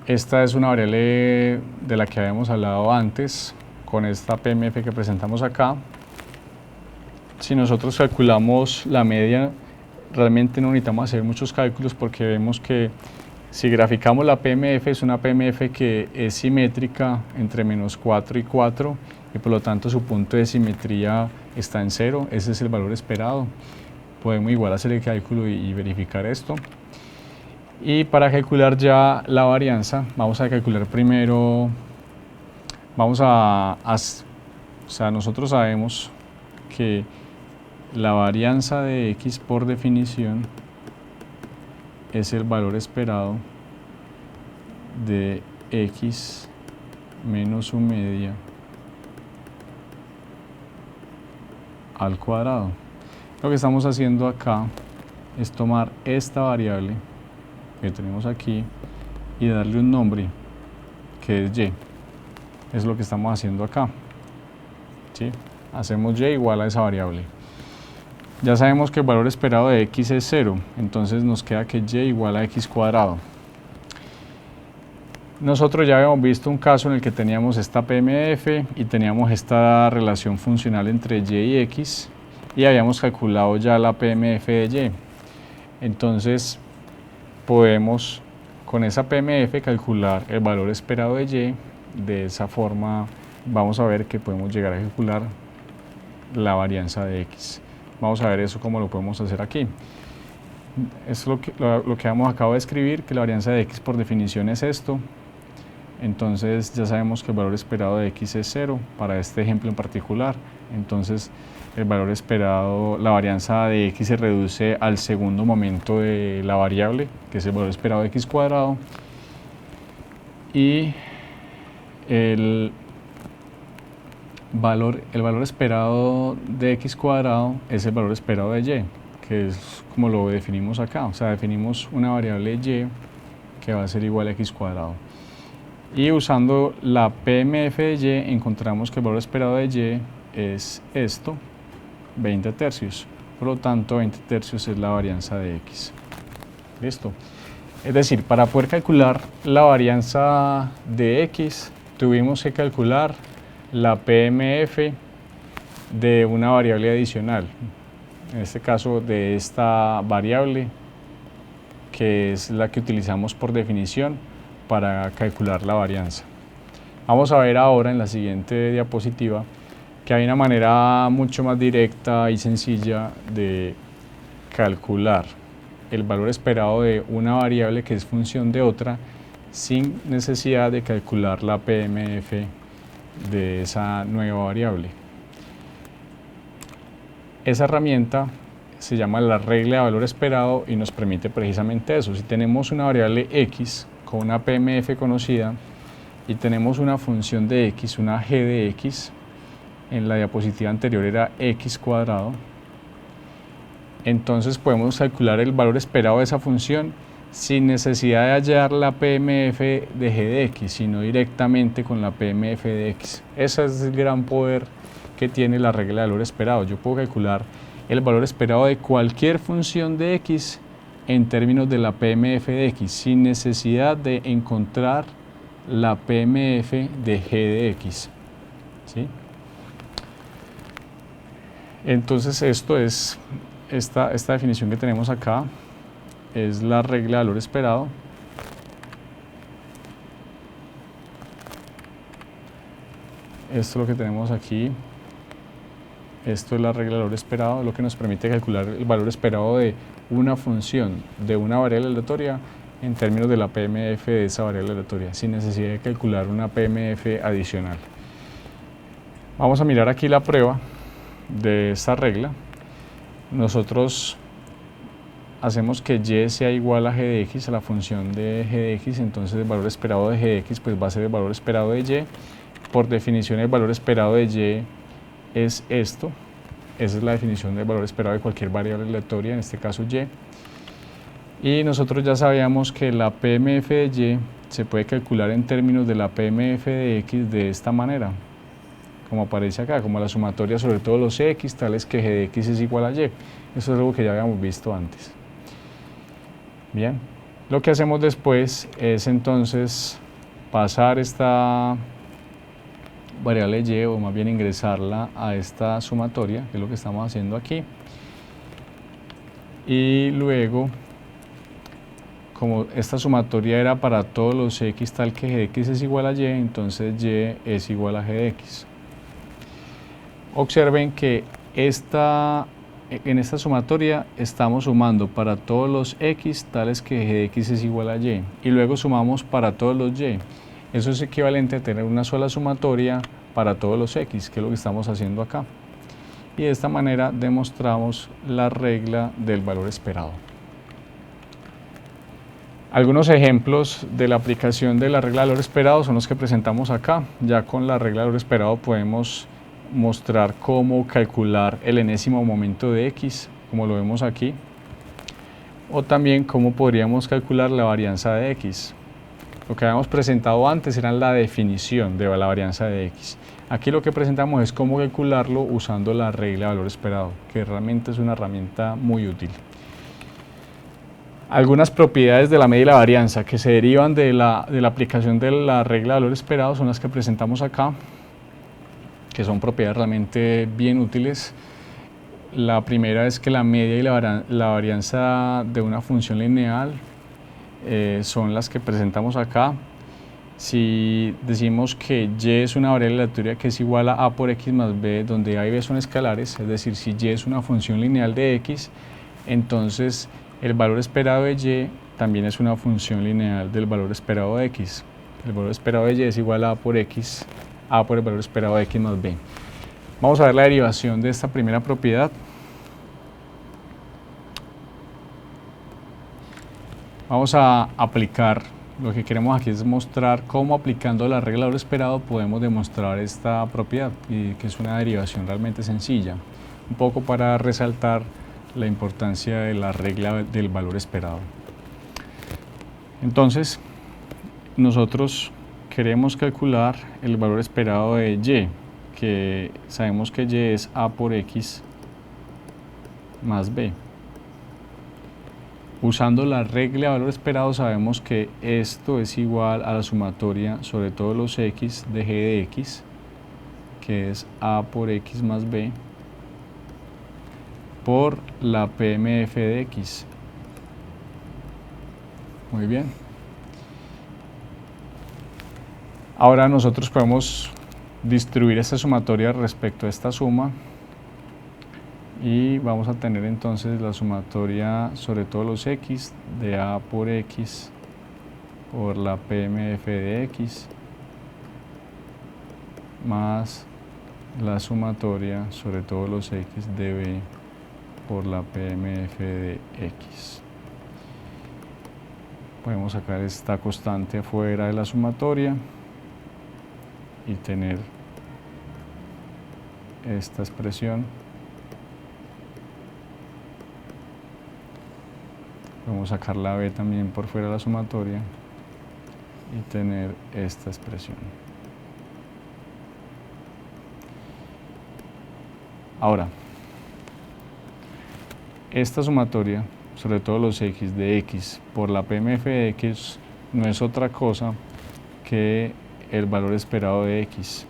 Esta es una variable de la que habíamos hablado antes, con esta PMF que presentamos acá. Si nosotros calculamos la media, realmente no necesitamos hacer muchos cálculos porque vemos que si graficamos la PMF, es una PMF que es simétrica entre -4 y 4, y por lo tanto su punto de simetría está en 0, ese es el valor esperado. Podemos igual hacer el cálculo y verificar esto. Y para calcular ya la varianza, vamos a calcular primero, o sea, nosotros sabemos que la varianza de x por definición es el valor esperado de x menos su media al cuadrado. Lo que estamos haciendo acá es tomar esta variable que tenemos aquí y darle un nombre que es y. Es lo que estamos haciendo acá, ¿sí? Hacemos y igual a esa variable. Ya sabemos que el valor esperado de x es 0, entonces nos queda que y igual a x cuadrado. Nosotros ya habíamos visto un caso en el que teníamos esta PMF y teníamos esta relación funcional entre y y x y habíamos calculado ya la PMF de y. Entonces podemos con esa PMF calcular el valor esperado de y. De esa forma vamos a ver que podemos llegar a calcular la varianza de x. Vamos a ver eso cómo lo podemos hacer aquí. Es lo que acabo de escribir, que la varianza de x por definición es esto. Entonces ya sabemos que el valor esperado de x es 0 para este ejemplo en particular. Entonces el valor esperado, la varianza de x se reduce al segundo momento de la variable, que es el valor esperado de x cuadrado. Y el valor esperado de x cuadrado es el valor esperado de y, que es como lo definimos acá. O sea, definimos una variable y que va a ser igual a x cuadrado. Y usando la PMF de y encontramos que el valor esperado de y es esto, 20 tercios. Por lo tanto, 20 tercios es la varianza de x. ¿Listo? Es decir, para poder calcular la varianza de x, tuvimos que calcular la PMF de una variable adicional. En este caso, de esta variable, que es la que utilizamos por definición para calcular la varianza. Vamos a ver ahora en la siguiente diapositiva que hay una manera mucho más directa y sencilla de calcular el valor esperado de una variable que es función de otra sin necesidad de calcular la PMF de esa nueva variable. Esa herramienta se llama la regla de valor esperado y nos permite precisamente eso. Si tenemos una variable x con una PMF conocida y tenemos una función de x, una g de x, en la diapositiva anterior era x cuadrado, entonces podemos calcular el valor esperado de esa función sin necesidad de hallar la PMF de g de x, sino directamente con la PMF de x. Ese es el gran poder que tiene la regla de valor esperado. Yo puedo calcular el valor esperado de cualquier función de x en términos de la PMF de x, sin necesidad de encontrar la PMF de g de x. ¿Sí? Entonces esto es, esta definición que tenemos acá es la regla de valor esperado. Esto es lo que tenemos aquí. Esto es la regla de valor esperado, lo que nos permite calcular el valor esperado de una función de una variable aleatoria en términos de la PMF de esa variable aleatoria, sin necesidad de calcular una PMF adicional. Vamos a mirar aquí la prueba de esta regla. Nosotros hacemos que y sea igual a g de x, a la función de g de x, entonces el valor esperado de g de x pues va a ser el valor esperado de y. Por definición el valor esperado de y es esto. Esa es la definición del valor esperado de cualquier variable aleatoria, en este caso y. Y nosotros ya sabíamos que la PMF de y se puede calcular en términos de la PMF de x de esta manera, como aparece acá, como la sumatoria sobre todos los x, tales que g de x es igual a y. Eso es algo que ya habíamos visto antes. Bien, lo que hacemos después es entonces pasar esta variable y, o más bien ingresarla a esta sumatoria, que es lo que estamos haciendo aquí. Y luego, como esta sumatoria era para todos los x tal que g de x es igual a y, entonces y es igual a g de x. Observen que en esta sumatoria estamos sumando para todos los x tales que g de x es igual a y, y luego sumamos para todos los y. Eso es equivalente a tener una sola sumatoria para todos los x, que es lo que estamos haciendo acá. y de esta manera demostramos la regla del valor esperado. Algunos ejemplos de la aplicación de la regla del valor esperado son los que presentamos acá. Ya con la regla del valor esperado podemos mostrar cómo calcular el enésimo momento de x, como lo vemos aquí, o también cómo podríamos calcular la varianza de x. Lo que habíamos presentado antes era la definición de la varianza de x. Aquí lo que presentamos es cómo calcularlo usando la regla de valor esperado, que realmente es una herramienta muy útil. Algunas propiedades de la media y la varianza que se derivan de la aplicación de la regla de valor esperado son las que presentamos acá, que son propiedades realmente bien útiles. La primera es que la media y la varianza de una función lineal son las que presentamos acá. Si decimos que y es una variable aleatoria que es igual a por x más b, donde a y b son escalares, es decir, si y es una función lineal de x, entonces el valor esperado de y también es una función lineal del valor esperado de x. El valor esperado de y es igual a por x, a por el valor esperado de x más b. Vamos a ver la derivación de esta primera propiedad. Vamos a aplicar, lo que queremos aquí es mostrar cómo aplicando la regla del valor esperado podemos demostrar esta propiedad, y que es una derivación realmente sencilla, un poco para resaltar la importancia de la regla del valor esperado. Entonces, nosotros queremos calcular el valor esperado de y, que sabemos que y es a por x más b. Usando la regla de valor esperado sabemos que esto es igual a la sumatoria sobre todos los x de g de x, que es a por x más b, por la PMF de x. Muy bien. Ahora nosotros podemos distribuir esta sumatoria respecto a esta suma y vamos a tener entonces la sumatoria sobre todos los x de a por x por la PMF de x más la sumatoria sobre todos los x de b por la PMF de x. Podemos sacar esta constante afuera de la sumatoria y tener esta expresión. Podemos sacar la b también por fuera de la sumatoria y tener esta expresión. Ahora, esta sumatoria sobre todos los x de x por la PMF de x no es otra cosa que el valor esperado de x.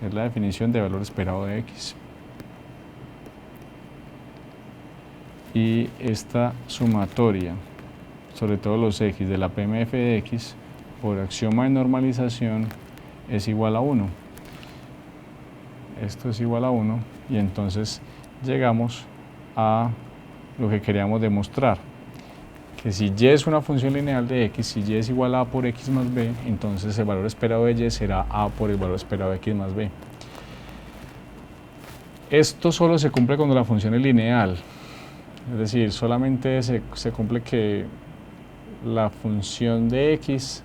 Es la definición de valor esperado de x. Y esta sumatoria sobre todos los x de la PMF de x por axioma de normalización es igual a 1. Esto es igual a 1 y entonces llegamos a lo que queríamos demostrar, que si y es una función lineal de x, si y es igual a por x más b, entonces el valor esperado de y será a por el valor esperado de x más b. Esto solo se cumple cuando la función es lineal, es decir, solamente se cumple que la función de x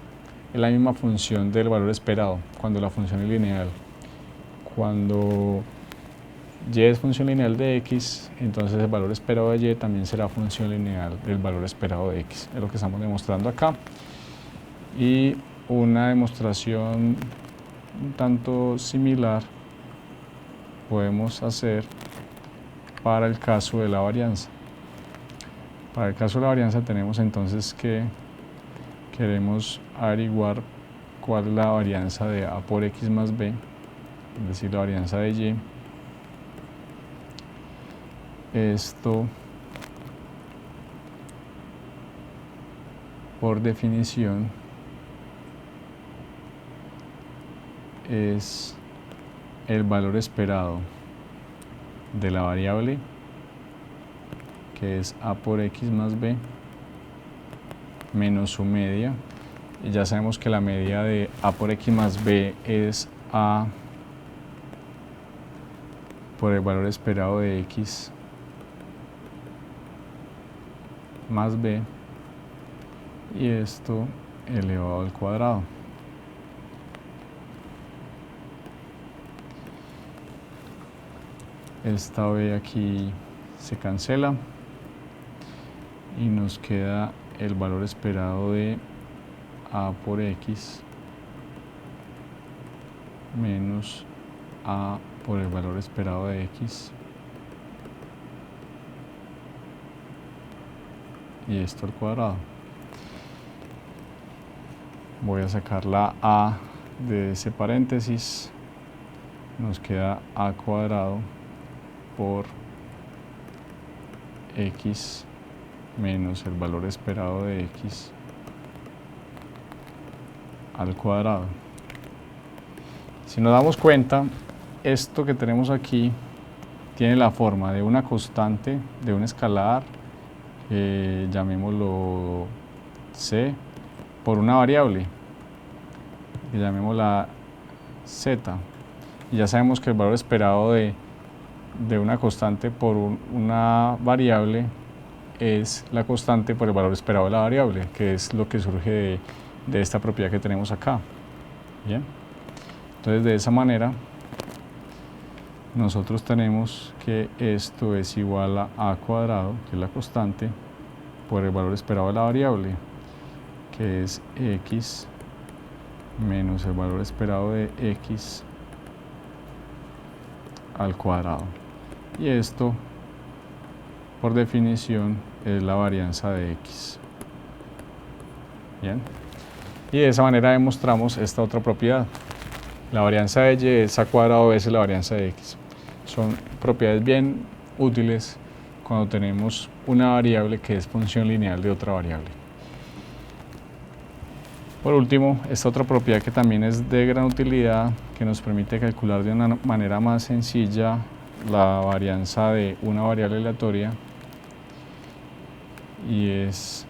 es la misma función del valor esperado cuando la función es lineal. Cuando y es función lineal de x, entonces el valor esperado de y también será función lineal del valor esperado de x. Es lo que estamos demostrando acá. Y una demostración un tanto similar podemos hacer para el caso de la varianza. Para el caso de la varianza tenemos entonces que queremos averiguar cuál es la varianza de a por x más b, es decir, la varianza de y. Esto, por definición, es el valor esperado de la variable, que es a por x más b, menos su media. Y ya sabemos que la media de a por x más b es a por el valor esperado de x más b, y esto elevado al cuadrado. Esta b aquí se cancela y nos queda el valor esperado de a por x menos a por el valor esperado de x, y esto al cuadrado. Voy a sacar la a de ese paréntesis, nos queda a cuadrado por x menos el valor esperado de x al cuadrado. Si nos damos cuenta, esto que tenemos aquí tiene la forma de una constante, de un escalar, llamémoslo c, por una variable, llamémosla z, y ya sabemos que el valor esperado de una constante por una variable es la constante por el valor esperado de la variable, que es lo que surge de esta propiedad que tenemos acá. Bien, entonces de esa manera nosotros tenemos que esto es igual a a cuadrado, que es la constante, por el valor esperado de la variable, que es x menos el valor esperado de x al cuadrado. Y esto, por definición, es la varianza de x. Bien. Y de esa manera demostramos esta otra propiedad. La varianza de y es a cuadrado veces la varianza de x. Son propiedades bien útiles cuando tenemos una variable que es función lineal de otra variable. Por último, esta otra propiedad que también es de gran utilidad, que nos permite calcular de una manera más sencilla la varianza de una variable aleatoria, y es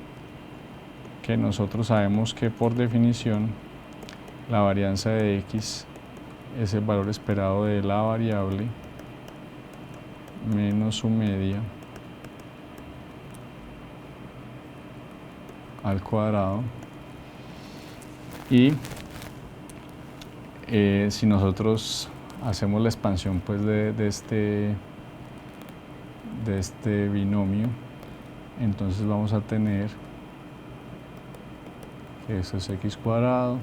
que nosotros sabemos que por definición la varianza de x es el valor esperado de la variable menos su media al cuadrado. Y si nosotros hacemos la expansión pues de este binomio, entonces vamos a tener que eso es x cuadrado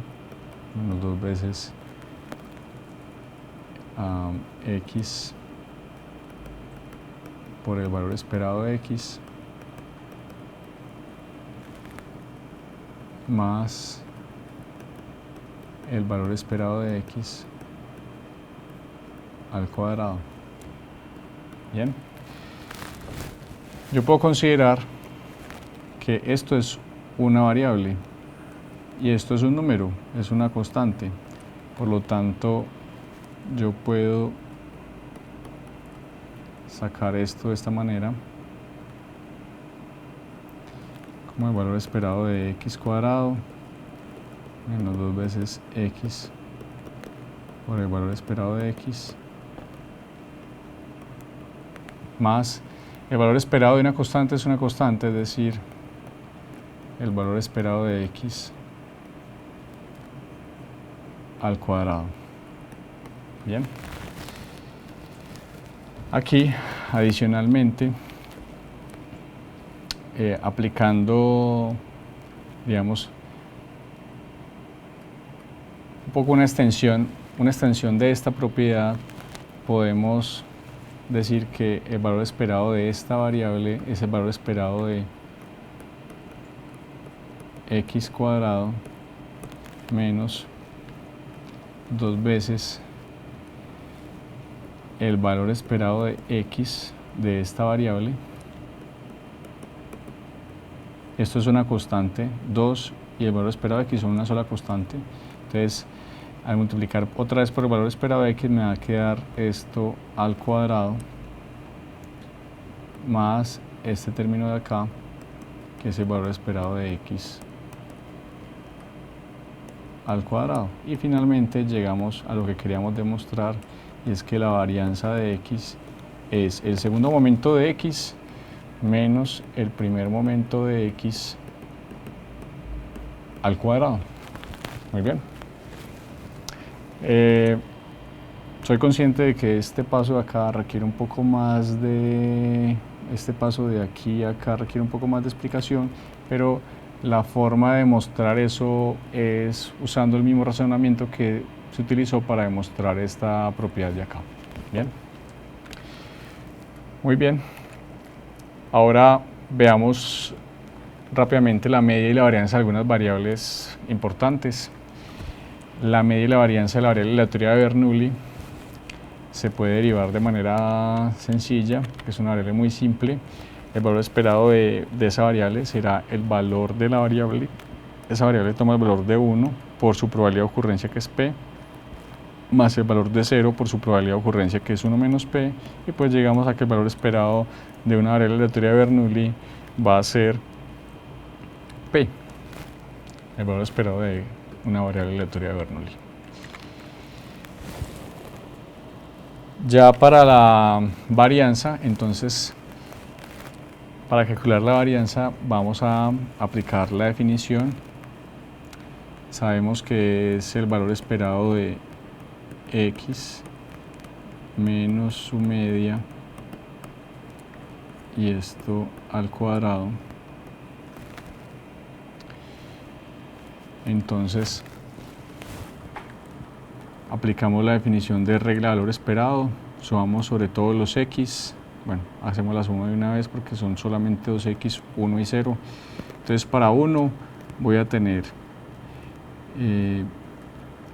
menos 2 veces x por el valor esperado de x más el valor esperado de x al cuadrado. Bien, yo puedo considerar que esto es una variable y esto es un número, es una constante. Por lo tanto, yo puedo sacar esto de esta manera como el valor esperado de x cuadrado menos 2 veces x por el valor esperado de x más el valor esperado de una constante es una constante, es decir, el valor esperado de x al cuadrado. Bien. Aquí, adicionalmente, aplicando, digamos, un poco una extensión de esta propiedad, podemos decir que el valor esperado de esta variable es el valor esperado de x cuadrado menos 2 veces el valor esperado de x de esta variable. Esto es una constante, 2 y el valor esperado de x son una sola constante. Entonces, al multiplicar otra vez por el valor esperado de x me va a quedar esto al cuadrado más este término de acá, que es el valor esperado de x al cuadrado. Y finalmente llegamos a lo que queríamos demostrar, y es que la varianza de x es el segundo momento de x menos el primer momento de x al cuadrado. Muy bien. Soy consciente de que este paso de acá requiere un poco más de... Este paso de aquí a acá requiere un poco más de explicación, pero la forma de demostrar eso es usando el mismo razonamiento que se utilizó para demostrar esta propiedad de acá. Bien. Muy bien. Ahora veamos rápidamente la media y la varianza de algunas variables importantes. La media y la varianza de la variable aleatoria de Bernoulli se puede derivar de manera sencilla, que es una variable muy simple. El valor esperado de esa variable será el valor de la variable. Esa variable toma el valor de 1 por su probabilidad de ocurrencia, que es P, más el valor de 0 por su probabilidad de ocurrencia, que es 1 menos P, y pues llegamos a que el valor esperado de una variable aleatoria de Bernoulli va a ser P, el valor esperado de una variable aleatoria de Bernoulli. Ya para la varianza, entonces, para calcular la varianza vamos a aplicar la definición. Sabemos que es el valor esperado de x menos su media y esto al cuadrado. Entonces aplicamos la definición de regla de valor esperado, sumamos sobre todos los x, bueno, hacemos la suma de una vez porque son solamente dos x, 1 y 0. Entonces para 1 voy a tener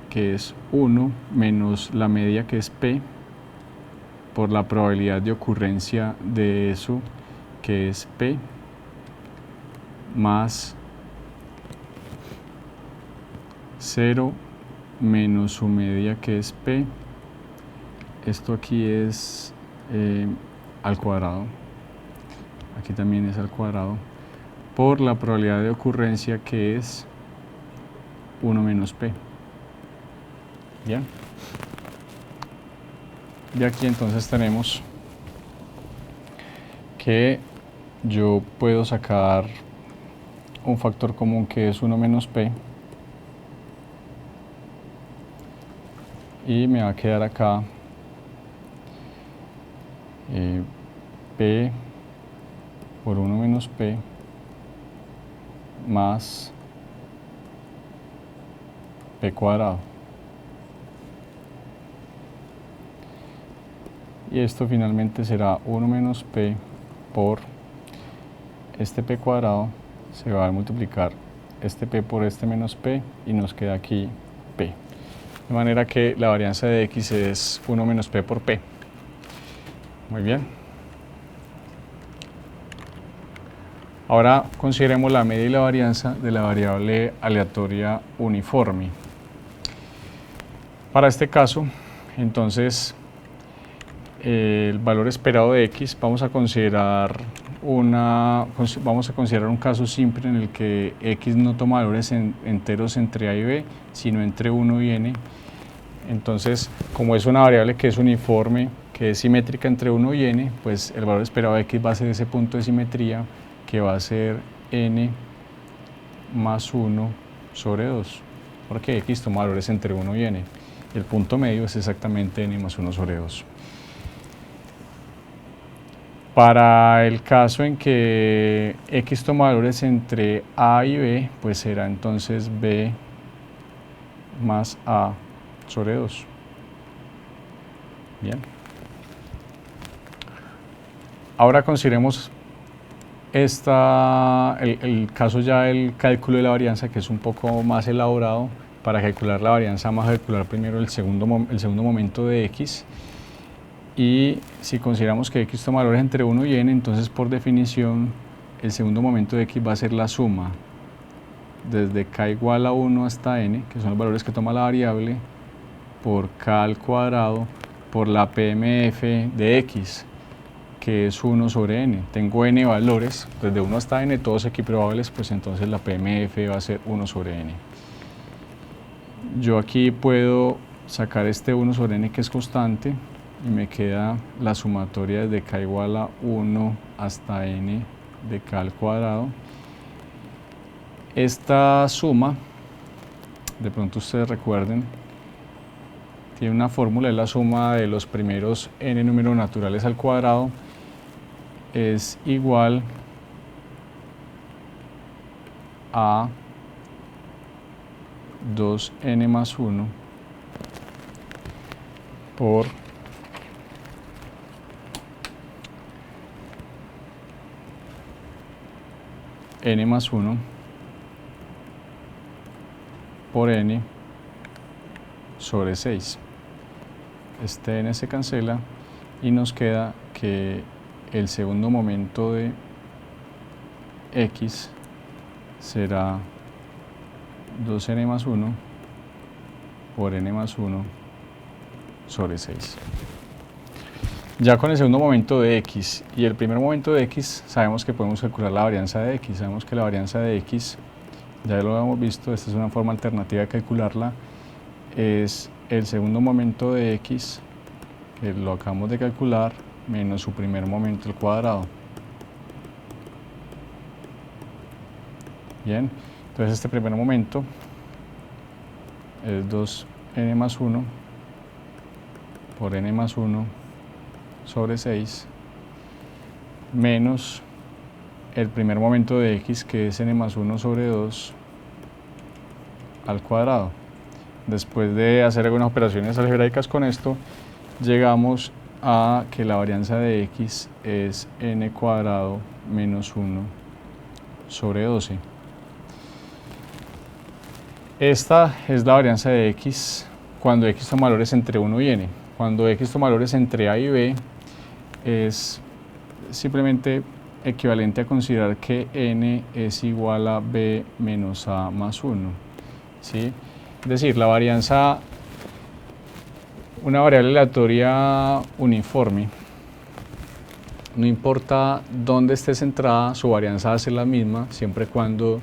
que es 1 menos la media, que es P, por la probabilidad de ocurrencia de eso, que es P, más 0 menos su media, que es P. Esto aquí es al cuadrado, aquí también es al cuadrado, por la probabilidad de ocurrencia, que es 1 menos P. Bien. Y aquí entonces tenemos que yo puedo sacar un factor común que es 1 menos P, y me va a quedar acá P por 1 menos P más P cuadrado. Y esto finalmente será 1 menos P por este P cuadrado, se va a multiplicar este P por este menos P y nos queda aquí P. De manera que la varianza de x es 1 menos P por P. Muy bien. Ahora consideremos la media y la varianza de la variable aleatoria uniforme. Para este caso, entonces, el valor esperado de x, vamos a considerar un caso simple en el que x no toma valores enteros entre a y b, sino entre 1 y n. Entonces, como es una variable que es uniforme, que es simétrica entre 1 y n, pues el valor esperado de x va a ser ese punto de simetría, que va a ser n más 1 sobre 2, porque x toma valores entre 1 y n. El punto medio es exactamente n más 1 sobre 2. Para el caso en que x toma valores entre a y b, pues será entonces b más a sobre 2. Bien. Ahora consideremos el caso ya del cálculo de la varianza, que es un poco más elaborado. Para calcular la varianza vamos a calcular primero el segundo momento de x, y si consideramos que x toma valores entre 1 y n, entonces por definición el segundo momento de x va a ser la suma desde k igual a 1 hasta n, que son los valores que toma la variable, por k al cuadrado por la PMF de x, que es 1 sobre n. Tengo n valores, desde 1 hasta n, todos equiprobables, pues entonces la PMF va a ser 1 sobre n. Yo aquí puedo sacar este 1 sobre n que es constante y me queda la sumatoria desde k igual a 1 hasta n de k al cuadrado. Esta suma, de pronto ustedes recuerden, tiene una fórmula, es la suma de los primeros n números naturales al cuadrado, es igual a 2n más 1 por n más 1 por n sobre 6. Este n se cancela y nos queda que el segundo momento de x será 2n más 1 por n más 1 sobre 6. Ya con el segundo momento de x y el primer momento de x sabemos que podemos calcular la varianza de x. Sabemos que la varianza de x, ya lo hemos visto, esta es una forma alternativa de calcularla, es el segundo momento de x, que lo acabamos de calcular, menos su primer momento al cuadrado. Bien, entonces este primer momento es 2n más 1 por n más 1 sobre 6 menos el primer momento de x, que es n más 1 sobre 2 al cuadrado. Después de hacer algunas operaciones algebraicas con esto, llegamos a que la varianza de x es n cuadrado menos 1 sobre 12. Esta es la varianza de x cuando x toma valores entre 1 y n. Cuando x toma valores entre a y b, es simplemente equivalente a considerar que n es igual a b menos a más 1. ¿Sí? Es decir, la varianza, una variable aleatoria uniforme, no importa dónde esté centrada, su varianza va a ser la misma, siempre y cuando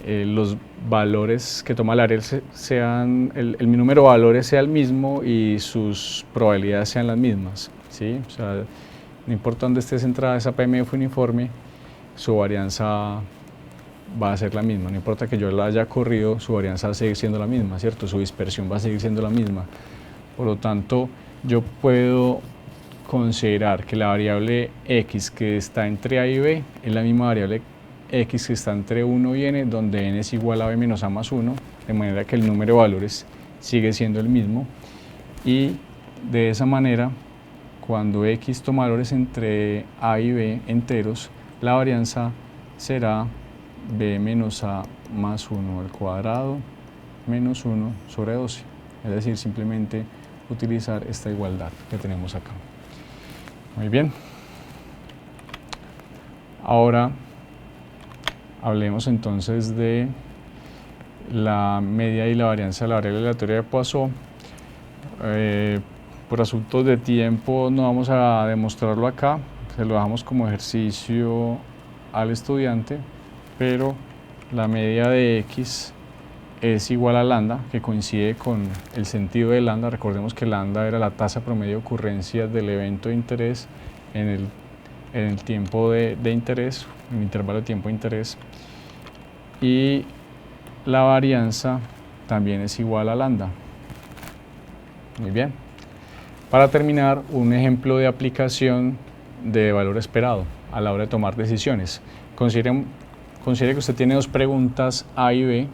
los valores que toma la variable sean, el número de valores sea el mismo y sus probabilidades sean las mismas. ¿Sí? O sea, no importa dónde esté centrada esa PMF uniforme, su varianza va a ser la misma. No importa que yo la haya corrido, su varianza va a seguir siendo la misma, ¿cierto? Su dispersión va a seguir siendo la misma. Por lo tanto, yo puedo considerar que la variable x que está entre a y b es la misma variable x que está entre 1 y n, donde n es igual a b menos a más 1, de manera que el número de valores sigue siendo el mismo. Y de esa manera, cuando x toma valores entre a y b enteros, la varianza será b menos a más 1 al cuadrado menos 1 sobre 12. Es decir, simplemente utilizar esta igualdad que tenemos acá. Muy bien. Ahora hablemos entonces de la media y la varianza de la variable aleatoria de Poisson. Por asuntos de tiempo no vamos a demostrarlo acá, se lo dejamos como ejercicio al estudiante, pero la media de x es igual a lambda, que coincide con el sentido de lambda. Recordemos que lambda era la tasa promedio de ocurrencias del evento de interés en el tiempo de interés, en el intervalo de tiempo de interés, y la varianza también es igual a lambda. Muy bien. Para terminar, un ejemplo de aplicación de valor esperado a la hora de tomar decisiones. Considere que usted tiene dos preguntas A y B,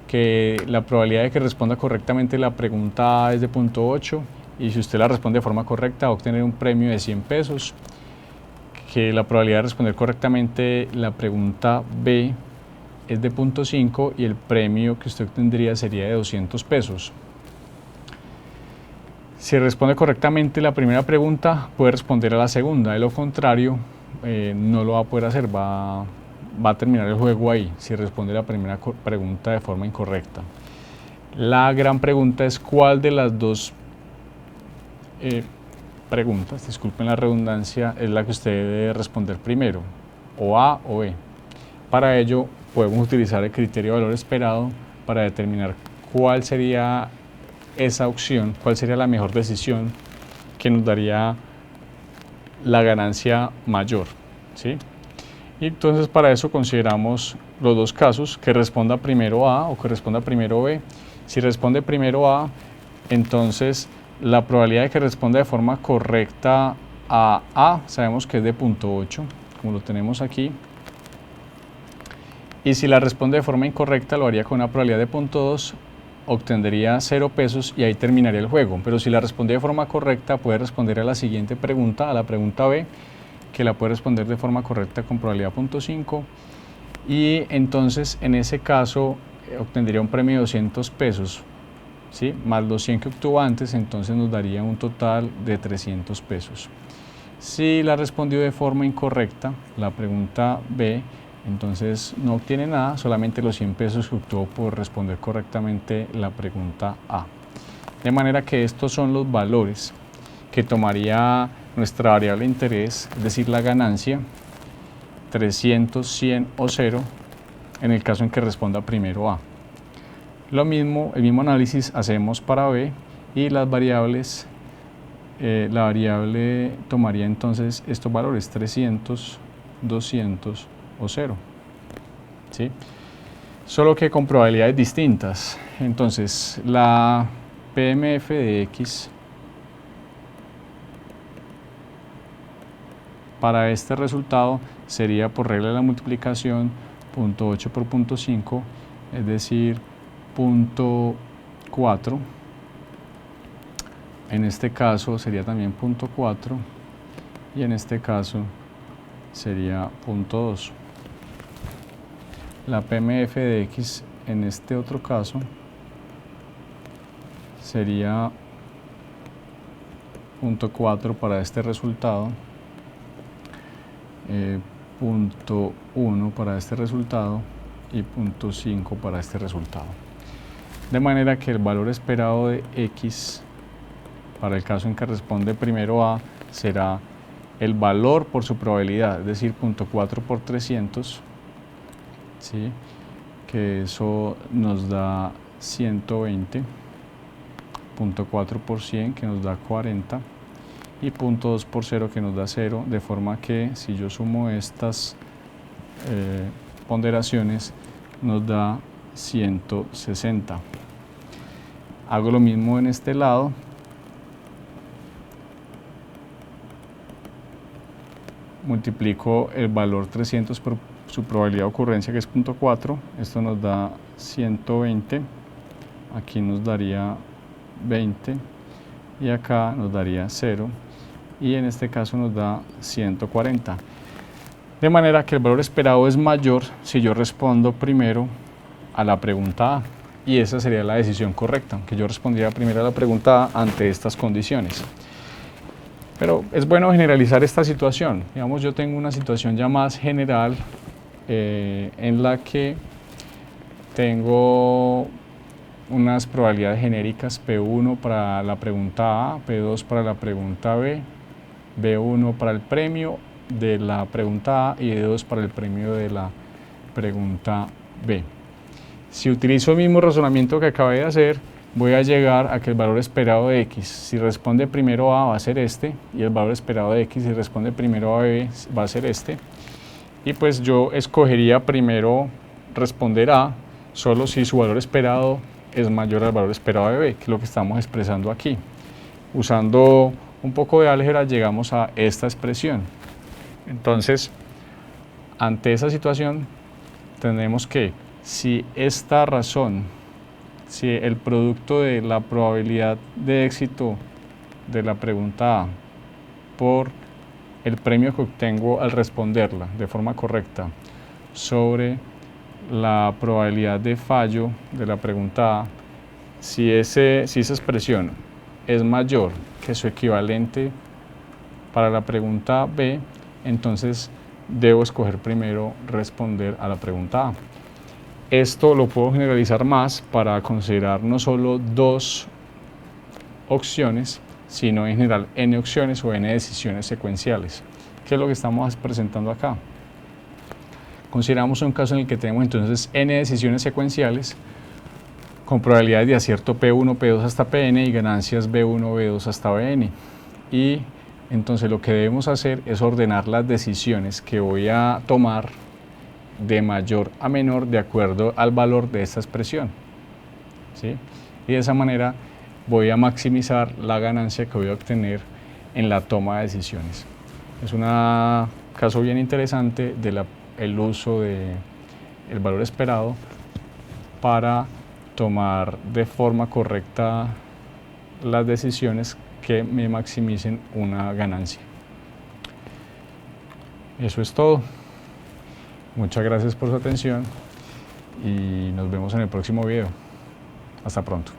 que la probabilidad de que responda correctamente la pregunta A es de 0.8 y si usted la responde de forma correcta va a obtener un premio de 100 pesos, que la probabilidad de responder correctamente la pregunta B es de 0.5 y el premio que usted obtendría sería de 200 pesos. Si responde correctamente la primera pregunta, puede responder a la segunda, de lo contrario no lo va a poder hacer, va a terminar el juego ahí, si responde la primera pregunta de forma incorrecta. La gran pregunta es cuál de las dos preguntas, disculpen la redundancia, es la que usted debe responder primero, o A o B. Para ello podemos utilizar el criterio de valor esperado para determinar cuál sería esa opción, cuál sería la mejor decisión que nos daría la ganancia mayor, ¿sí? Y entonces para eso consideramos los dos casos, que responda primero A o que responda primero B. Si responde primero A, entonces la probabilidad de que responda de forma correcta a sabemos que es de 0.8, como lo tenemos aquí. Y si la responde de forma incorrecta, lo haría con una probabilidad de 0.2, obtendría 0 pesos y ahí terminaría el juego. Pero si la responde de forma correcta, puede responder a la siguiente pregunta, a la pregunta B, que la puede responder de forma correcta con probabilidad 0.5. Y entonces en ese caso obtendría un premio de 200 pesos, ¿sí? Más los 100 que obtuvo antes, entonces nos daría un total de 300 pesos. Si la respondió de forma incorrecta, la pregunta B, entonces no obtiene nada, solamente los 100 pesos que obtuvo por responder correctamente la pregunta A. De manera que estos son los valores que tomaría nuestra variable de interés, es decir, la ganancia, 300, 100 o 0, en el caso en que responda primero A. Lo mismo, el mismo análisis hacemos para B y las variables, la variable tomaría entonces estos valores, 300, 200 o 0, ¿sí? Solo que con probabilidades distintas. Entonces, la PMF de X para este resultado sería por regla de la multiplicación 0.8 por 0.5, es decir, 0.4. En este caso sería también 0.4 y en este caso sería 0.2. La PMF de X en este otro caso sería 0.4 para este resultado, 0.1 para este resultado y 0.5 para este resultado. De manera que el valor esperado de X para el caso en que responde primero A será el valor por su probabilidad, es decir, 0.4 por 300, ¿sí? Que eso nos da 120, 0.4 por 100 que nos da 40 y 0.2 por 0 que nos da 0, de forma que si yo sumo estas ponderaciones nos da 160. Hago lo mismo en este lado. Multiplico el valor 300 por su probabilidad de ocurrencia, que es 0.4, esto nos da 120, aquí nos daría 20 y acá nos daría 0 y en este caso nos da 140. De manera que el valor esperado es mayor si yo respondo primero a la pregunta A, y esa sería la decisión correcta, que yo respondiera primero a la pregunta A ante estas condiciones. Pero es bueno generalizar esta situación. Digamos, yo tengo una situación ya más general en la que tengo unas probabilidades genéricas P1 para la pregunta A, P2 para la pregunta B, B1 para el premio de la pregunta A y B2 para el premio de la pregunta B. Si utilizo el mismo razonamiento que acabé de hacer, voy a llegar a que el valor esperado de X, si responde primero A, va a ser este, y el valor esperado de X, si responde primero a B, va a ser este. Y pues yo escogería primero responder A, solo si su valor esperado es mayor al valor esperado de B, que es lo que estamos expresando aquí. Usando un poco de álgebra llegamos a esta expresión. Entonces, ante esa situación, tenemos que, si esta razón, si el producto de la probabilidad de éxito de la pregunta A por el premio que obtengo al responderla de forma correcta sobre la probabilidad de fallo de la pregunta A, si esa expresión es mayor que su equivalente para la pregunta B, entonces debo escoger primero responder a la pregunta A. Esto lo puedo generalizar más para considerar no solo dos opciones, sino en general n opciones o n decisiones secuenciales. ¿Qué es lo que estamos presentando acá? Consideramos un caso en el que tenemos entonces n decisiones secuenciales. con probabilidades de acierto P1, P2 hasta Pn y ganancias B1, B2 hasta Bn. Y entonces lo que debemos hacer es ordenar las decisiones que voy a tomar de mayor a menor de acuerdo al valor de esta expresión, ¿sí? Y de esa manera voy a maximizar la ganancia que voy a obtener en la toma de decisiones. Es un caso bien interesante del uso del valor esperado para tomar de forma correcta las decisiones que me maximicen una ganancia. Eso es todo. Muchas gracias por su atención y nos vemos en el próximo video. Hasta pronto.